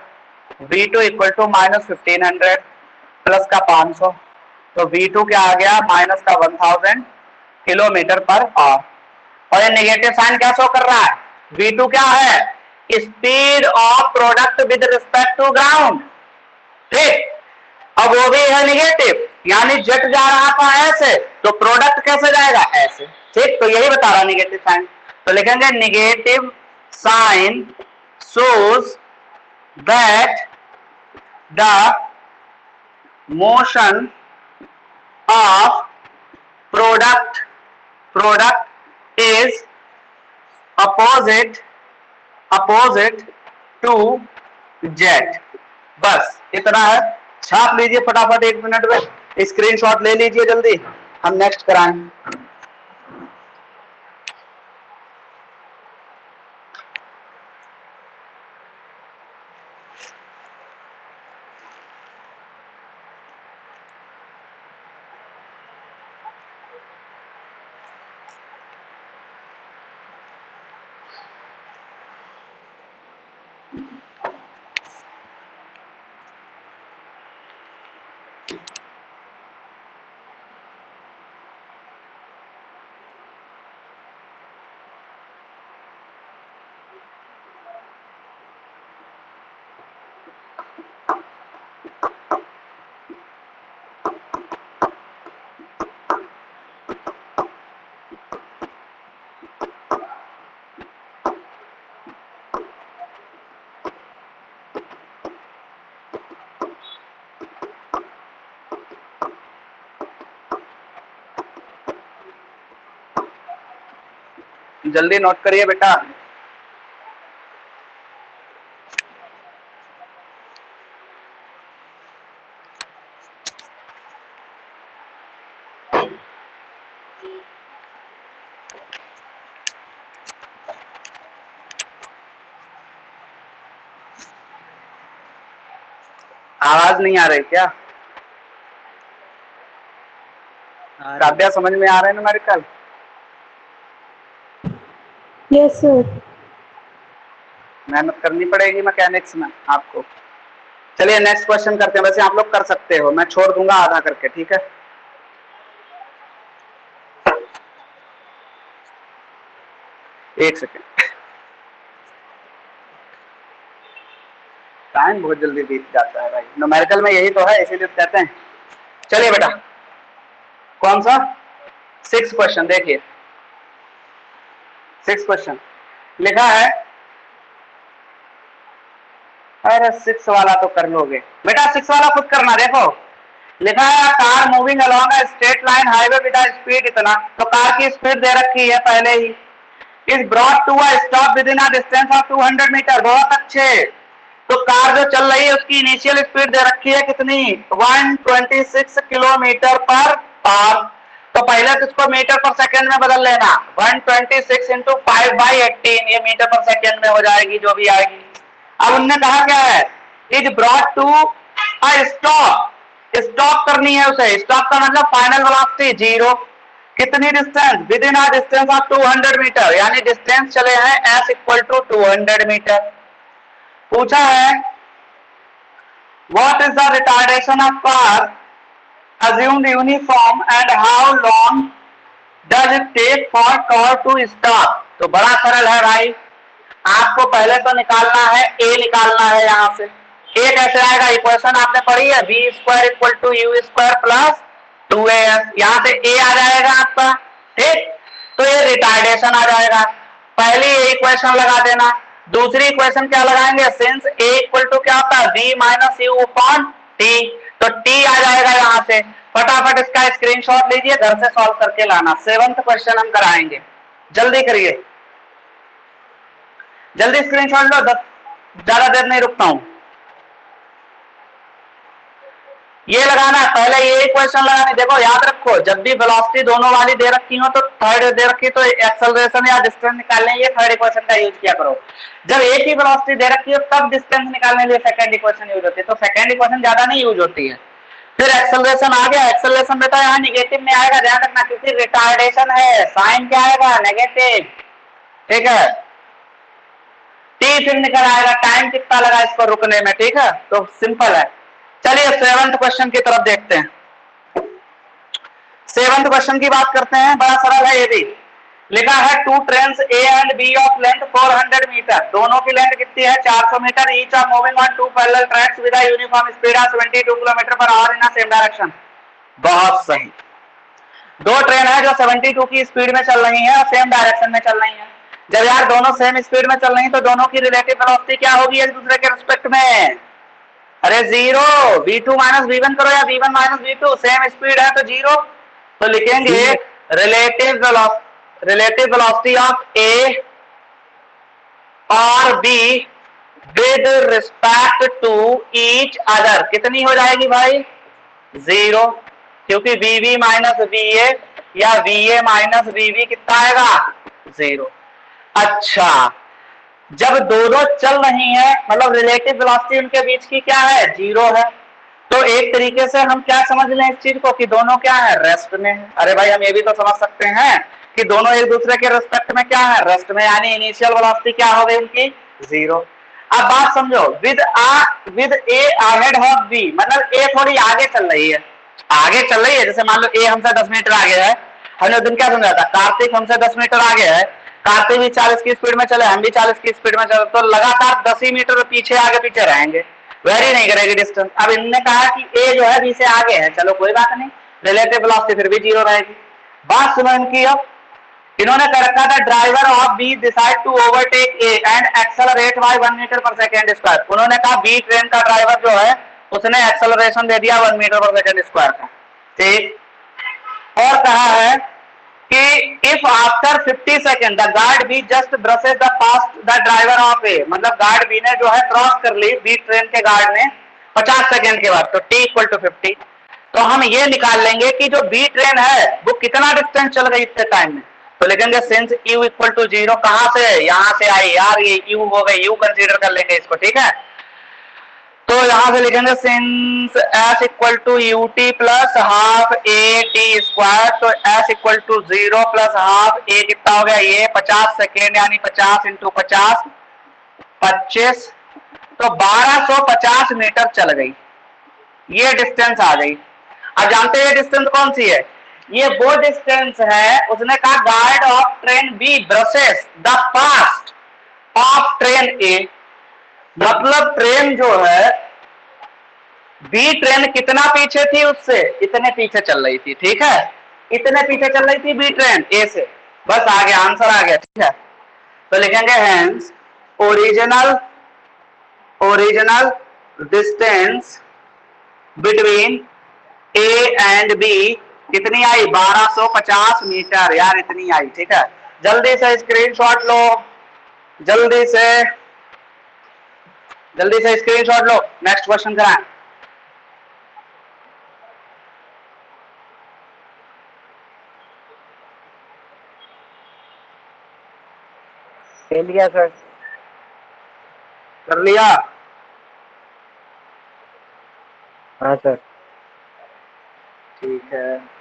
v2 equal to minus 1500 plus का 500, तो v2 क्या आ गया माइनस का 1000 किलोमीटर पर आवर, और ये नेगेटिव साइन क्या शो कर रहा है, v2 क्या है speed of product with respect to ground. ठीक, अब वो भी है नेगेटिव, यानी जेट जा रहा था ऐसे, तो प्रोडक्ट कैसे जाएगा, ऐसे, ठीक। तो यही बता रहा नेगेटिव साइन, तो लिखेंगे negative sign shows that the motion of product is opposite to z। बस इतना है, छाप लीजिए फटाफट 1 मिनट में, स्क्रीनशॉट ले लीजिए जल्दी, हम नेक्स्ट कराएं। जल्दी नोट करिए बेटा। आवाज नहीं आ रही क्या? काव्या समझ में आ रहे हैं न्यूमेरिकल? Yes sir. मेहनत करनी पड़ेगी मैकेनिक्स में आपको। चलिए नेक्स्ट क्वेश्चन करते हैं, वैसे आप लोग कर सकते हो, मैं छोड़ दूंगा आधा करके, ठीक है। एक सेकेंड, टाइम बहुत जल्दी बीत जाता है भाई, न्यूमेरिकल में यही तो है, इसीलिए कहते हैं। चलिए बेटा, कौन सा 6 क्वेश्चन देखिए, 6 क्वेश्चन लिखा है, अरे 6 वाला तो कर लोगे बेटा, 6 वाला खुद करना। देखो लिखा है car moving along a straight line highway with speed इतना, तो कार की स्पीड दे रखी है पहले ही, is brought to a stop within a distance of 200 metre. बहुत अच्छे, तो कार जो चल रही है उसकी इनिशियल स्पीड दे रखी है कितनी, 126 किलोमीटर पर आवर। तो पहले तो इसको मीटर पर सेकंड में बदल लेना, 126 इंटू 5/18, ये मीटर पर सेकंड में हो जाएगी जो भी आएगी। अब उनने कहा क्या है, is brought to a stop, stop करनी है उसे, स्टॉप का मतलब फाइनल वेलोसिटी 0, कितनी distance, within a distance of 200 metre, यानी डिस्टेंस चले हैं s इक्वल टू 200 मीटर। पूछा है what is the retardation of car assumed uniform and how long does it take for car to stop। तो बड़ा सरल है भाई, आपको पहले तो निकालना है a, निकालना है यहां से। a कैसे आएगा, इक्वेशन आपने पढ़ी है, b square equal to u square plus 2as, यहां से a आ जाएगा आपका, ठीक। तो ये रिटार्डेशन आ जाएगा, पहली इक्वेशन लगा देना। दूसरी इक्वेशन क्या लगाएंगे, सिंस a इक्वल टू क्या होता है, v minus you upon t, तो t आ जाएगा यहां से। फटाफट इसका स्क्रीनशॉट लीजिए, घर से सॉल्व करके लाना। 7th क्वेश्चन हम कराएंगे, जल्दी करिए, जल्दी स्क्रीनशॉट लो, ज्यादा देर नहीं रुकता हूं। ये लगाना, पहले ये क्वेश्चन लगाने। देखो याद रखो, जब भी वेलोसिटी दोनों वाली दे रखी हो तो थर्ड दे रखी तो एक्सेलरेशन या डिस्टेंस निकालने ये थर्ड इक्वेशन का यूज किया करो। जब एक ही वेलोसिटी दे रखी हो तब डिस्टेंस निकालने के लिए सेकंड इक्वेशन यूज होती है, तो सेकंड इक्वेशन ज्यादा नहीं यूज होती है। फिर एक्सेलरेशन आ गया, एक्सेलरेशन बेटा यहाँ निगेटिव में आएगा, ध्यान रखना, क्योंकि रिटार्डेशन है, साइन क्या आएगा, नेगेटिव, ठीक है। टी फिर निकल आएगा, टाइम कितना लगा इसको रुकने में, ठीक है, तो सिंपल है। चलिए 7th क्वेश्चन की तरफ देखते हैं। 7th क्वेश्चन की बात करते हैं, बड़ा सरल है ये भी। लिखा है two trains A and B of length 400 metre, दोनों की लेंथ कितनी है, 400 metre, each are moving on two parallel tracks with a uniform speed of 72 kilometre per hour in a same direction. बहुत सही। दो ट्रेन है जो 72 की स्पीड में चल रही है और सेम डायरेक्शन में चल रही है। जब यार दोनों सेम स्पीड में चल रही है तो दोनों की रिलेटिव वेलोसिटी क्या होगी एक दूसरे के रिस्पेक्ट में? अरे जीरो। v2 माइनस v1 करो या v1 minus v2, same speed है तो जीरो। तो लिखेंगे रिलेटिव वेलोसिटी ऑफ ए और B with respect to each other कितनी हो जाएगी भाई? जीरो, क्योंकि वीवी माइनस वीए या वीए माइनस वीवी कितना आएगा? जीरो। अच्छा, जब दोनों चल रही है मतलब रिलेटिव वेलोसिटी उनके बीच की क्या है? जीरो है। तो एक तरीके से हम क्या समझ लें इस चीज को कि दोनों क्या है? रेस्ट में है। अरे भाई हम ये भी तो समझ सकते हैं कि दोनों एक दूसरे के रिस्पेक्ट में क्या है? रेस्ट में, यानी इनिशियल वेलोसिटी क्या हो गई उनकी? जीरो। अब बात समझो, with A ahead of B, मतलब ए थोड़ी आगे चल रही है, आगे चल रही है। जैसे मान लो ए हमसे 10 मीटर आगे है, हमने उस दिन क्या समझा था? कार्तिक हमसे 10 मीटर आगे है, कार्तिक भी 40 की स्पीड में चले, हम भी 40 की स्पीड में चले, तो लगातार 10 ही मीटर पीछे आगे पीछे रहेंगे, वेरी नहीं करेगी डिस्टेंस। अब इनने कहा कि ए जो है बी से आगे है, चलो कोई बात नहीं, रिलेटिव वेलोसिटी फिर भी जीरो रहेगी। बात सुनो इनकी। अब इन्होंने कर रखा था driver of B decide to overtake A and accelerate by 1 metre per second square. उन्होंने कहा बी ट्रेन का ड्राइवर जो है उसने एक्सेलरेशन दे दिया 1 मीटर पर सेकंड स्क्वायर का, ठीक। और कहा है कि if after 50 second the guard B just brushes the past the driver of A, मतलब गार्ड बी ने जो है क्रॉस कर ली बी ट्रेन के गार्ड ने 50 सेकंड के बाद, तो टी इक्वल टू 50। तो हम ये निकाल लेंगे कि जो बी ट्रेन है वो कितना डिस्टेंस चल गई इतने टाइम में। तो लिखेंगे since u equal to zero, कहां से? यहां से आई यार, ये यू हो गई, यू कंसीडर कर लेंगे इसको, ठीक है। तो यहां से लिखेंगे since S equal to U T plus half A T square, तो S equal to zero plus half A कितना हो गया? ये 50 सेकेंड, यानी 50 इंटू 50 25, तो 1250 मीटर चल गई, ये डिस्टेंस आ गई। अब जानते हैं डिस्टेंस कौन सी है? ये वो डिस्टेंस है, उसने कहा guard of train B brushes the past of train A, मतलब ट्रेन जो है बी ट्रेन कितना पीछे थी उससे? इतने पीछे चल रही थी, ठीक है, इतने पीछे चल रही थी बी ट्रेन ए से। बस आ गया, आंसर आ गया, ठीक है। तो लिखेंगे hence original original distance between A and B कितनी आई? 1250 मीटर, यार इतनी आई, ठीक है। जल्दी से स्क्रीनशॉट लो, जल्दी से स्क्रीनशॉट लो, नेक्स्ट क्वेश्चन कराएं। ले लिया सर। कर लिया? हाँ सर। ठीक है।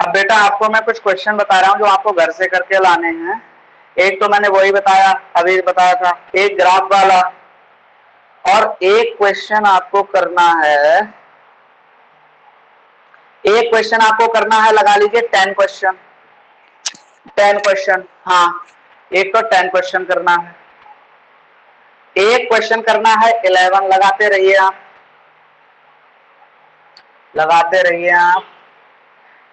अब बेटा आपको मैं कुछ क्वेश्चन बता रहा हूं जो आपको घर से करके लाने हैं। एक तो मैंने वही बताया, अभी बताया था, एक ग्राफ वाला, और एक क्वेश्चन आपको करना है, एक क्वेश्चन आपको करना है, लगा लीजिए 10 क्वेश्चन, 10 क्वेश्चन, हाँ एक तो 10 क्वेश्चन करना है, एक क्वेश्चन करना है 11, लगाते रहिए आप, लगाते रहिए आप।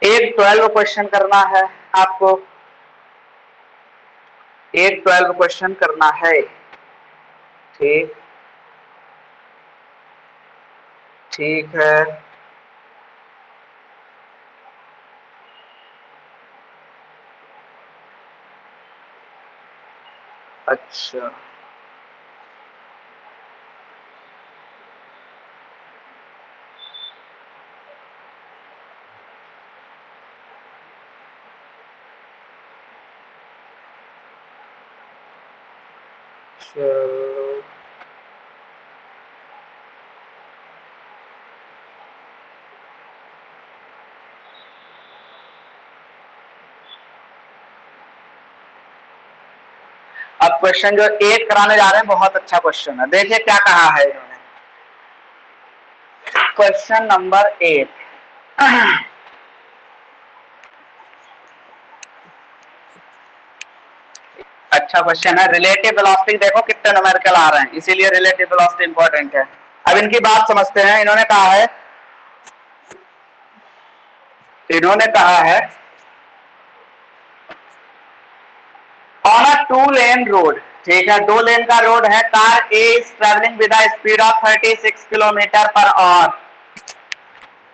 एक 12 क्वेश्चन करना है आपको, एक 12 क्वेश्चन करना है, ठीक, ठीक है। अच्छा, चलो क्वेश्चन जो 8 कराने जा रहे हैं बहुत अच्छा क्वेश्चन है। देखिए क्या कहा है इन्होंने। क्वेश्चन नंबर 8 अच्छा क्वेश्चन है। रिलेटिव वेलोसिटी देखो कितने न्यूमेरिकल आ रहे हैं, इसीलिए रिलेटिव वेलोसिटी इंपॉर्टेंट है। अब इनकी बात समझते हैं। इन्होंने कहा है ऑन अ 2 लेन रोड, ठीक है, 2 लेन का रोड है, car A is travelling with a speed of 36 kilometre per our.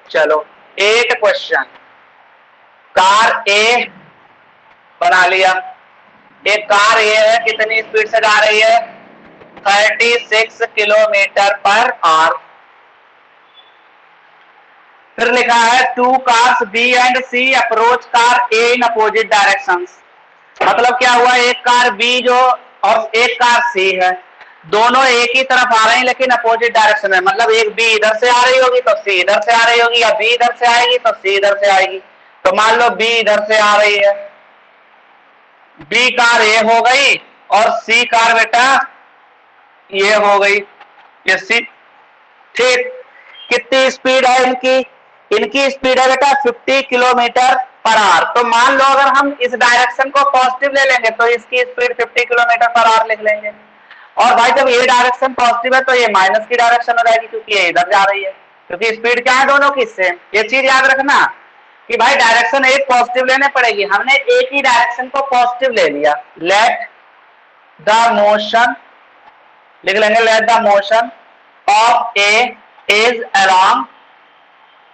चलो 8 क्वेश्चन। कार ए बना लिया, एक कार ए है, कितनी स्पीड से जा रही है? 36 किलोमीटर पर आवर। फिर लिखा है 2 cars B and C approach car A in opposite directions. मतलब क्या हुआ, एक कार बी जो और एक कार सी है, दोनों एक ही तरफ आ रहे हैं लेकिन अपोजिट डायरेक्शन में। मतलब एक बी इधर से आ रही होगी तो सी इधर से आ रही होगी, या बी इधर से आएगी तो सी इधर से आएगी। तो मान लो बी इधर से आ रही है, बी कार ए हो गई और सी कार बेटा ये हो गई, ये सी। ठीक, कितनी स्पीड है इनकी? इनकी स्पीड है बेटा 50 किलोमीटर पर आवर। तो मान लो अगर हम इस डायरेक्शन को पॉजिटिव ले लेंगे तो इसकी स्पीड 50 किलोमीटर पर आवर लिख लेंगे। और भाई जब ये डायरेक्शन पॉजिटिव है तो ये माइनस की डायरेक्शन हो जाएगी, क्योंकि ये इधर जा रही है, क्योंकि स्पीड क्या है दोनों की सेम। ये चीज याद रखना कि भाई डायरेक्शन एक पॉजिटिव लेने पड़ेगी। हमने एक ही डायरेक्शन को पॉजिटिव ले लिया। लेट द मोशन लिख लेंगे, let the motion of A is along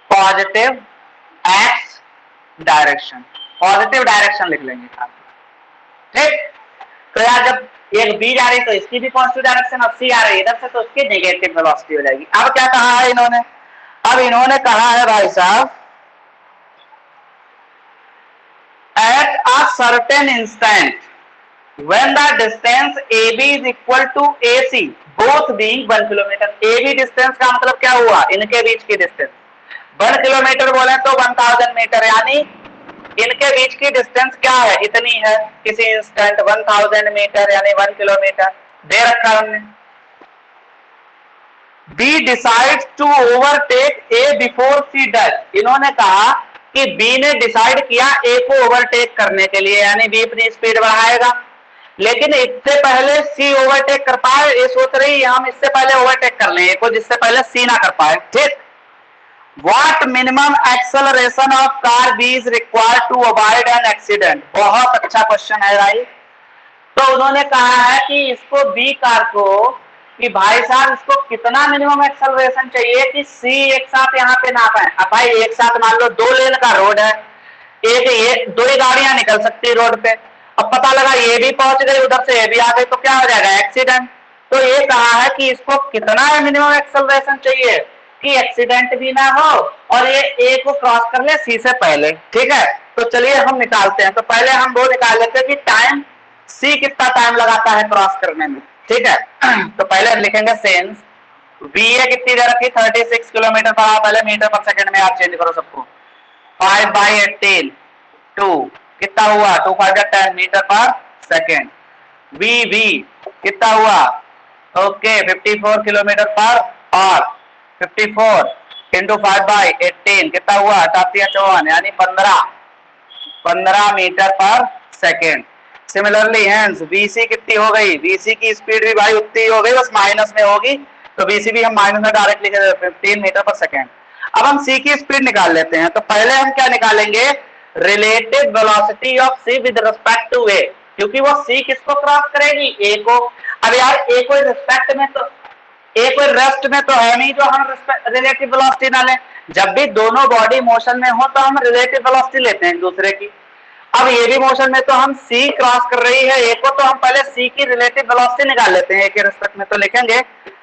positive x direction. Positive direction लिख लेंगे। ठीक, तो यार जब एक बी जा रही है तो इसकी भी पॉजिटिव डायरेक्शन, अब सी आ रही है इधर से तो उसकी नेगेटिव वेलोसिटी हो जाएगी। अब क्या कहा है इन्होंने? अब इन्होंने कहा है भाई साहब, at a certain instant when the distance AB is equal to AC both being 1 kilometre. AB distance का मतलब क्या हुआ? इनके बीच की डिस्टेंस 1 किलोमीटर बोले तो 1000 मीटर, यानी इनके बीच की डिस्टेंस क्या है? इतनी है। किसी इंस्टेंट 1000 मीटर यानी 1 किलोमीटर दे रखा हमने। B decides to overtake A before C does। इन्होंने कहा कि B ने डिसाइड किया A को ओवरटेक करने के लिए, यानी B अपनी स्पीड बढ़ाएगा, लेकिन इससे पहले सी ओवरटेक कर पाए। ये सोच रही है हम इससे पहले ओवरटेक कर लें को, जिससे पहले सी ना कर पाए। ठीक, what minimum acceleration of car B is required to avoid an accident. बहुत अच्छा क्वेश्चन है भाई। तो उन्होंने कहा है कि इसको बी कार को कि भाई साहब इसको कितना मिनिमम एक्सेलरेशन चाहिए कि सी एक साथ यहाँ पे ना पाए। अब भाई एक साथ मान लो 2 लेन का रोड है, एक ये 2 ही गाड़ियां निकल सकती है रोड पे। अब पता लगा ये भी पहुंच गई उधर से, ये भी आ गई, तो क्या हो जाएगा? एक्सीडेंट। तो ये कहा है कि इसको कितना मिनिमम एक्सेलरेशन चाहिए कि एक्सीडेंट भी ना हो और ये ए को क्रॉस कर ले सी से पहले। ठीक है, तो चलिए हम निकालते हैं। तो पहले हम वो निकाल लेते हैं कि टाइम सी कितना टाइम लगाता है क्रॉस करने में। ठीक है, तो पहले लिखेंगे सेंस वी ए कितनी दे रखी? 36 किलोमीटर पर आवर। पहले मीटर पर सेकंड में आप चेंज करो सबको। 5/18 2 कितना हुआ? 2 5 10 मीटर पर सेकेंड। वी वी कितना हुआ? Okay 54 kilometre per our. 54 into 5/18 कितना हुआ? 54 यानी 15 मीटर पर सेकेंड। सिमिलरली हेंस बीसी कितनी हो गई? बीसी की स्पीड भी भाई उतनी हो गई, बस माइनस में होगी, तो बीसी भी हम माइनस में डायरेक्ट लिख देते हैं 15 मीटर पर सेकेंड। अब हम सी की स्पीड निकाल लेते हैं। तो पहले हम क्या निकालेंगे? Relative velocity of C with respect to A, क्योंकि वो सी किसको क्रॉस करेगी? ए को। अब यार ए को रिस्पेक्ट में तो ए को रेस्ट में तो है नहीं जो हम रिलेटिव वेलोसिटी ना लें। जब भी दोनों बॉडी मोशन में हो तो हम रिलेटिव वेलोसिटी लेते हैं एक दूसरे की। अब ये भी मोशन में तो हम सी क्रॉस कर रही है ए को, तो हम पहले सी की रिलेटिव वेलोसिटी निकाल लेते हैं ए के रिस्पेक्ट में। तो लिखेंगे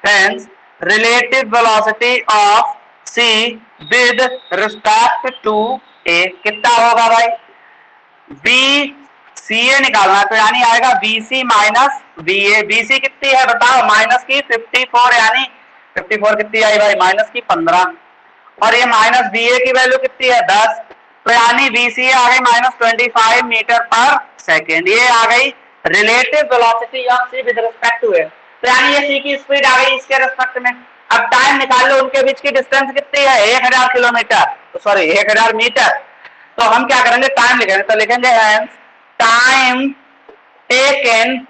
hence relative velocity of C with respect to A कितना होगा भाई? बी सी ए निकालना, तो यानी आएगा बीसी माइनस बी ए। बीसी कितनी है बताओ? माइनस की 54, यानी 54 कितनी आई भाई? माइनस की 15। और ये माइनस बी ए की वैल्यू कितनी है? 10, तो यानी बीसी आ गई -25 मीटर पर सेकेंड। ये आ गई relative velocity of C with respect to A. तो यानी ये सी की स्पीड आ गई इसके रिस्पेक्ट में। अब टाइम निकाल लो, उनके बीच की डिस्टेंस कितनी है 1000 किलोमीटर, सॉरी 1000 मीटर। तो हम क्या करेंगे, टाइम लिखेंगे, तो लिखेंगे time taken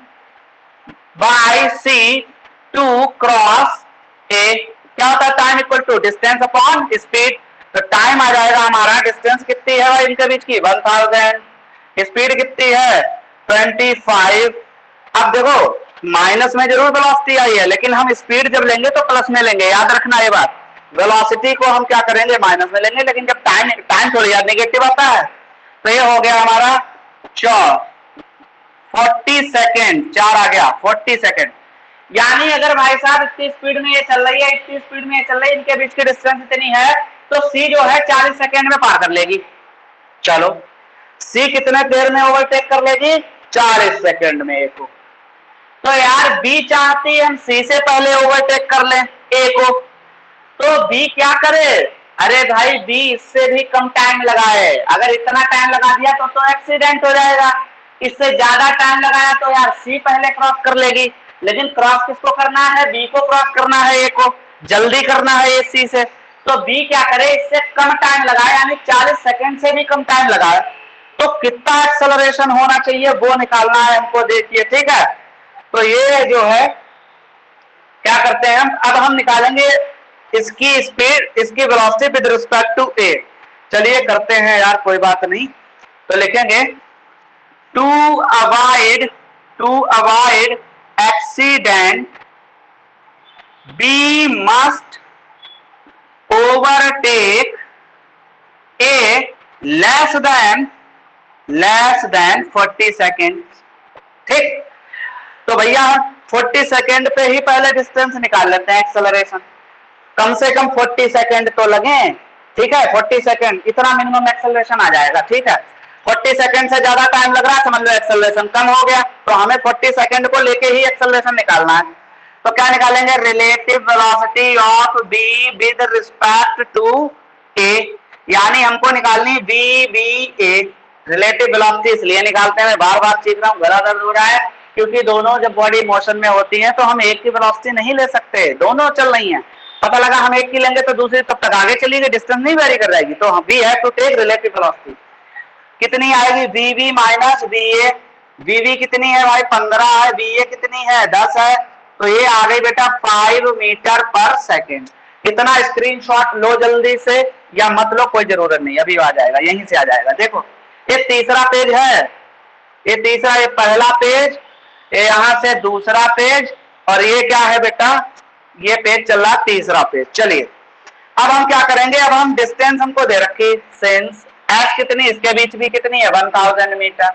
by C to cross A. क्या होता है, time equal to distance upon speed. तो टाइम आ जाएगा हमारा, डिस्टेंस कितनी है भाई इनके बीच की 1000, स्पीड कितनी है 25। अब देखो माइनस में जरूर वेलोसिटी आई है, लेकिन हम स्पीड जब लेंगे तो प्लस में लेंगे, याद रखना ये बात। वेलोसिटी को हम क्या करेंगे, माइनस में लेंगे, लेकिन जब टाइम थोड़ी यार नेगेटिव आता है। तो ये हो गया हमारा 40 सेकेंड, 4 आ गया 40 सेकेंड। यानी अगर भाई साहब इतनी स्पीड में ये चल रही है, इतनी स्पीड में ये चल रही है, इनके बीच की डिस्टेंस इतनी है, तो सी जो है 40 सेकेंड में पार कर लेगी। चलो सी कितने देर में ओवरटेक कर लेगी, 40 सेकेंड में ए को। तो यार बी चाहती है हम सी से पहले ओवरटेक कर लें ए को, तो बी क्या करे, अरे भाई बी इससे भी कम टाइम लगाए। अगर इतना टाइम लगा दिया तो एक्सीडेंट हो जाएगा। इससे ज्यादा टाइम लगाया तो यार सी पहले क्रॉस कर लेगी, लेकिन क्रॉस किसको करना है, बी को क्रॉस करना है, ए को जल्दी करना है ए सी से। तो बी क्या करे, इससे कम टाइम लगाए, यानी 40 सेकेंड से भी कम टाइम लगाए। तो कितना एक्सेलरेशन होना चाहिए वो निकालना है हमको, देखिए ठीक है। तो ये जो है क्या करते हैं हम, अब हम निकालेंगे इसकी स्पीड, इसकी velocity with respect to A. चलिए करते हैं यार, कोई बात नहीं। तो लिखेंगे to avoid accident B must overtake A less than 40 second. ठीक, तो भैया हम 40 सेकेंड पे ही पहले डिस्टेंस निकाल लेते हैं, एक्सेलरेशन। कम से कम 40 सेकेंड तो लगे, ठीक है। 40 सेकेंड इतना मिनिमम एक्सेलरेशन आ जाएगा, ठीक है। 40 सेकेंड से ज्यादा टाइम लग रहा है, समझ लो एक्सेलरेशन कम हो गया। तो हमें 40 सेकेंड को लेके ही एक्सेलरेशन निकालना है। तो क्या निकालेंगे, relative velocity of B with respect to A, यानी हमको निकालनी B B A. Relative velocity इसलिए निकालते हैं, मैं बार बार सीख रहा हूँ, गला दर्द हो रहा है, क्योंकि दोनों जब बॉडी मोशन में होती है तो हम एक की वेलोसिटी नहीं ले सकते, दोनों चल रही हैं। पता लगा हम एक की लेंगे तो दूसरी तब तक आगे चली गई, डिस्टेंस नहीं वेरी कर जाएगी। तो हम बी है टू टेक रिलेटिव वेलोसिटी, कितनी आएगी बी बी माइनस बी ए। बी बी कितनी है भाई 15 है, बी ए कितनी है 10 है। तो ये आ गई बेटा 5 मीटर पर सेकेंड। इतना स्क्रीनशॉट लो जल्दी से, या मत लो कोई जरूरत नहीं, अभी आ जाएगा, यहीं से आ जाएगा। देखो ये तीसरा पेज है, ये तीसरा, ये पहला पेज, ये यहां से दूसरा पेज, और ये क्या है बेटा, ये पेज चल रहा तीसरा पेज। चलिए अब हम क्या करेंगे, अब हम डिस्टेंस हमको दे रखी सेंस एस कितनी, इसके बीच भी कितनी है 1000 मीटर।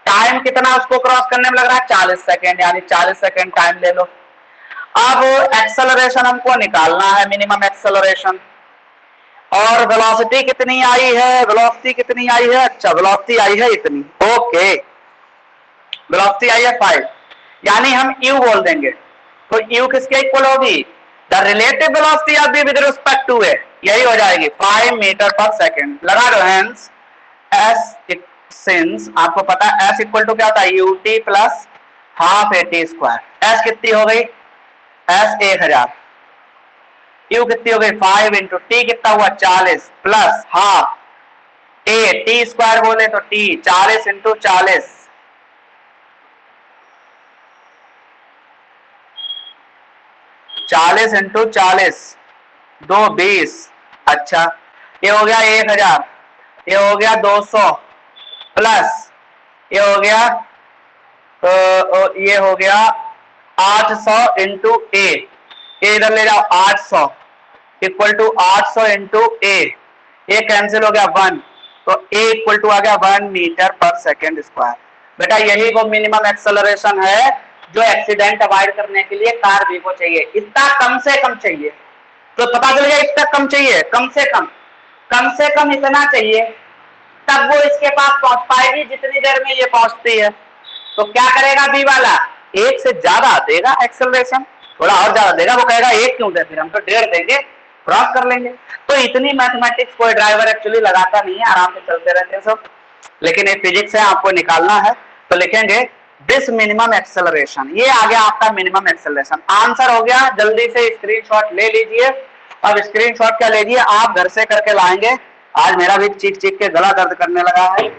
टाइम कितना उसको क्रॉस करने में लग रहा है 40 सेकेंड, यानी 40 सेकेंड टाइम ले लो। अब एक्सेलरेशन हमको निकालना है, मिनिमम एक्सेलरेशन। और वेलोसिटी कितनी आई है, वेलोसिटी कितनी आई है, अच्छा वेलोसिटी आई है इतनी, ओके वेलोसिटी आई है 5, यानी हम u बोल देंगे। तो u किसके इक्वल होगी, the relative velocity of B with respect to A, यही हो जाएगी 5 मीटर पर सेकेंड। लगा दो हैंड्स, s सिंस आपको पता है s इक्वल टू क्या होता है ut plus half A T square. s कितनी हो गई, s 1000, u कितनी हो गई 5 इंटू टी कितना हुआ 40 plus half A T square बोले तो t 40 इंटू 40, 40 इंटू 40 2 20। अच्छा ये हो गया 1000, ये हो गया 200 प्लस ये हो गया ये हो गया 800 इंटू ए, इधर ले जाओ 800 equal to 800 into A cancel हो गया 1, तो ए इक्वल टू आ गया 1 मीटर पर सेकेंड स्क्वायर। बेटा यही वो मिनिमम एक्सेलरेशन है जो एक्सीडेंट अवॉइड करने के लिए कार बी को चाहिए, इतना कम से कम चाहिए। तो पता चल गया इतना कम चाहिए, कम से कम इतना चाहिए, तब वो इसके पास पहुंच पाएगी जितनी देर में ये पहुंचती है। तो क्या करेगा बी वाला, एक से ज्यादा देगा एक्सेलरेशन, थोड़ा और ज्यादा देगा, वो कहेगा एक क्यों दे, फिर हम तो 1.5 देंगे, क्रॉस कर लेंगे। तो इतनी मैथमेटिक्स कोई ड्राइवर एक्चुअली लगाता नहीं है, आराम से चलते रहते हैं सब, लेकिन ये फिजिक्स है, आपको निकालना है। तो लिखेंगे दिस मिनिमम एक्सेलरेशन, ये आ गया आपका मिनिमम एक्सेलरेशन। आंसर हो गया, जल्दी से स्क्रीनशॉट ले लीजिए। अब स्क्रीनशॉट क्या लीजिए, आप घर से करके लाएंगे। आज मेरा भी चीख चीख के गला दर्द करने लगा है,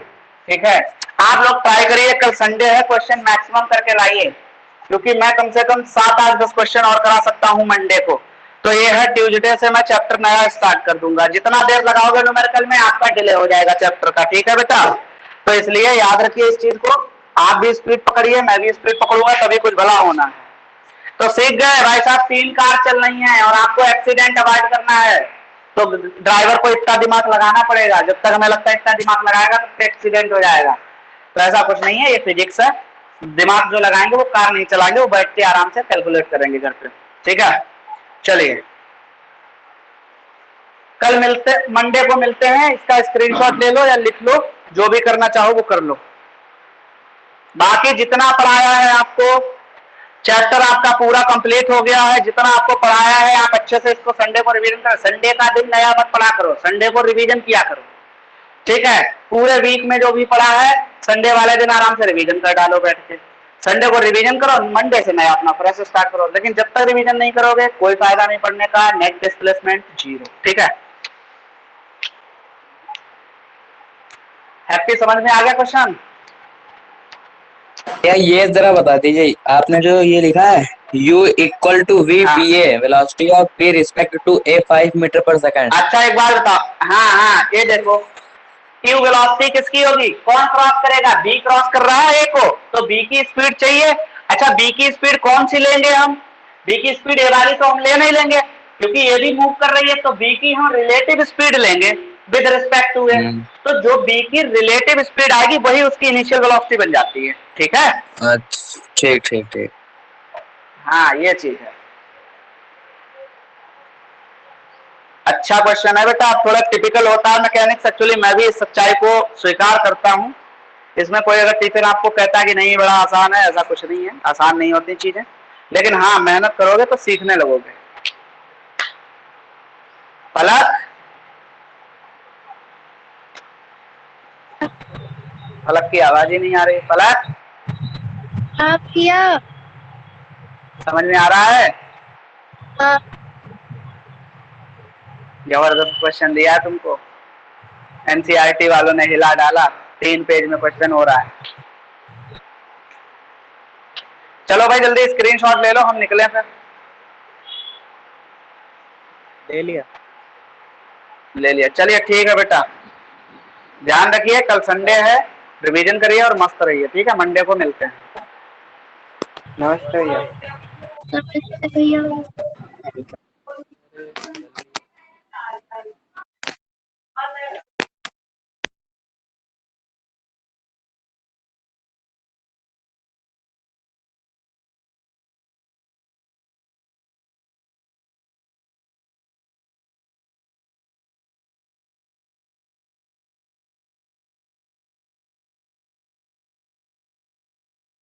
ठीक है। आप लोग ट्राई करिए, कल संडे है, क्वेश्चन मैक्सिमम करके लाइए, क्योंकि मैं कम से कम 7-8-10 क्वेश्चन और करा सकता हूं मंडे को। तो ये है, ट्यूसडे से मैं चैप्टर नया स्टार्ट कर दूंगा। जितना देर लगाओगे न्यूमेरिकल में, आपका डिले हो जाएगा चैप्टर का, ठीक है बेटा। तो इसलिए याद रखिए इस चीज को, आप भी स्पीड पकड़िए, मैं भी स्पीड पकड़ूंगा, तभी कुछ भला होना है। तो सीख गए भाई साहब, 3 कार चल रही हैं और आपको एक्सीडेंट अवॉइड करना है, तो ड्राइवर को इतना दिमाग लगाना पड़ेगा। जब तक हमें लगता है इतना दिमाग लगाएगा तो एक्सीडेंट हो जाएगा। तो ऐसा कुछ नहीं है, ये फिजिक्स है। दिमाग जो लगाएंगे वो कार नहीं चलाएंगे, वो बैठ के आराम से कैलकुलेट करेंगे घर पे, ठीक है। चलिए, कल मिलते, मंडे को मिलते हैं। इसका स्क्रीनशॉट ले लो या लिख लो, जो भी करना चाहो वो कर लो। बाकी जितना पढ़ाया है आपको, चैप्टर आपका पूरा कंप्लीट हो गया है। जितना आपको पढ़ाया है, आप अच्छे से इसको संडे को रिवीजन करो। संडे का दिन नया मत पढ़ा करो, संडे को रिवीजन किया करो, ठीक है। पूरे वीक में जो भी पढ़ा है, संडे वाले दिन आराम से रिवीजन कर डालो बैठ के। संडे को रिवीजन करो, मंडे से नया अपना फ्रेश स्टार्ट करो। लेकिन जब तक रिवीजन नहीं करोगे, कोई फायदा नहीं पढ़ने का, नेट डिस्प्लेसमेंट 0, ठीक है। हैप्पी, समझ में आ गया क्वेश्चन? या ये जरा बता दीजिए, आपने जो ये लिखा है u equal to V P A velocity of p respect to a 5 metre per second. अच्छा एक बार बताओ, हाँ, ये देखो, क्यू वेलोसिटी किसकी होगी, कौन क्रॉस करेगा, बी क्रॉस कर रहा है ए को, तो बी की स्पीड चाहिए। अच्छा, बी की स्पीड कौन सी लेंगे हम, बी की स्पीड ए वाली तो हम ले नहीं लेंगे, क्योंकि ये भी मूव कर रही है, तो बी की हम रिलेटिव स्पीड लेंगे विद रिस्पेक्ट टू ए। तो जो बी की रिलेटिव स्पीड आएगी वही उसकी इनिशियल वेलोसिटी बन जाती है, ठीक है। अच्छा, ठीक ठीक ठीक। हाँ, ये चीज है। अच्छा क्वेश्चन है बेटा, थोड़ा टिपिकल होता है मैकेनिक्स। एक्चुअली मैं भी इस सच्चाई को स्वीकार करता हूं। इसमें कोई अगर टीचर आपको कहता है कि नहीं बड़ा आसान है, ऐसा कुछ नहीं है, आसान नहीं होती चीजें। लेकिन हाँ, मेहनत करोगे तो सीखने लगोगे। पलक, पलक की आवाज ही नहीं आ रही। पलक, आप किया? समझ में आ रहा है? हाँ। जबरदस्त क्वेश्चन दिया है तुमको, एनसीईआरटी वालों ने हिला डाला। 3 पेज में क्वेश्चन हो रहा है। चलो भाई जल्दी स्क्रीनशॉट ले लो, हम निकले फिर। ले लिया। ले लिया, चलिए ठीक है बेटा। ध्यान रखिए, कल संडे है, रिवीजन करिए और मस्त रहिए, ठीक है। मंडे को मिलते हैं। नमस्ते भैया। नमस्ते भैया।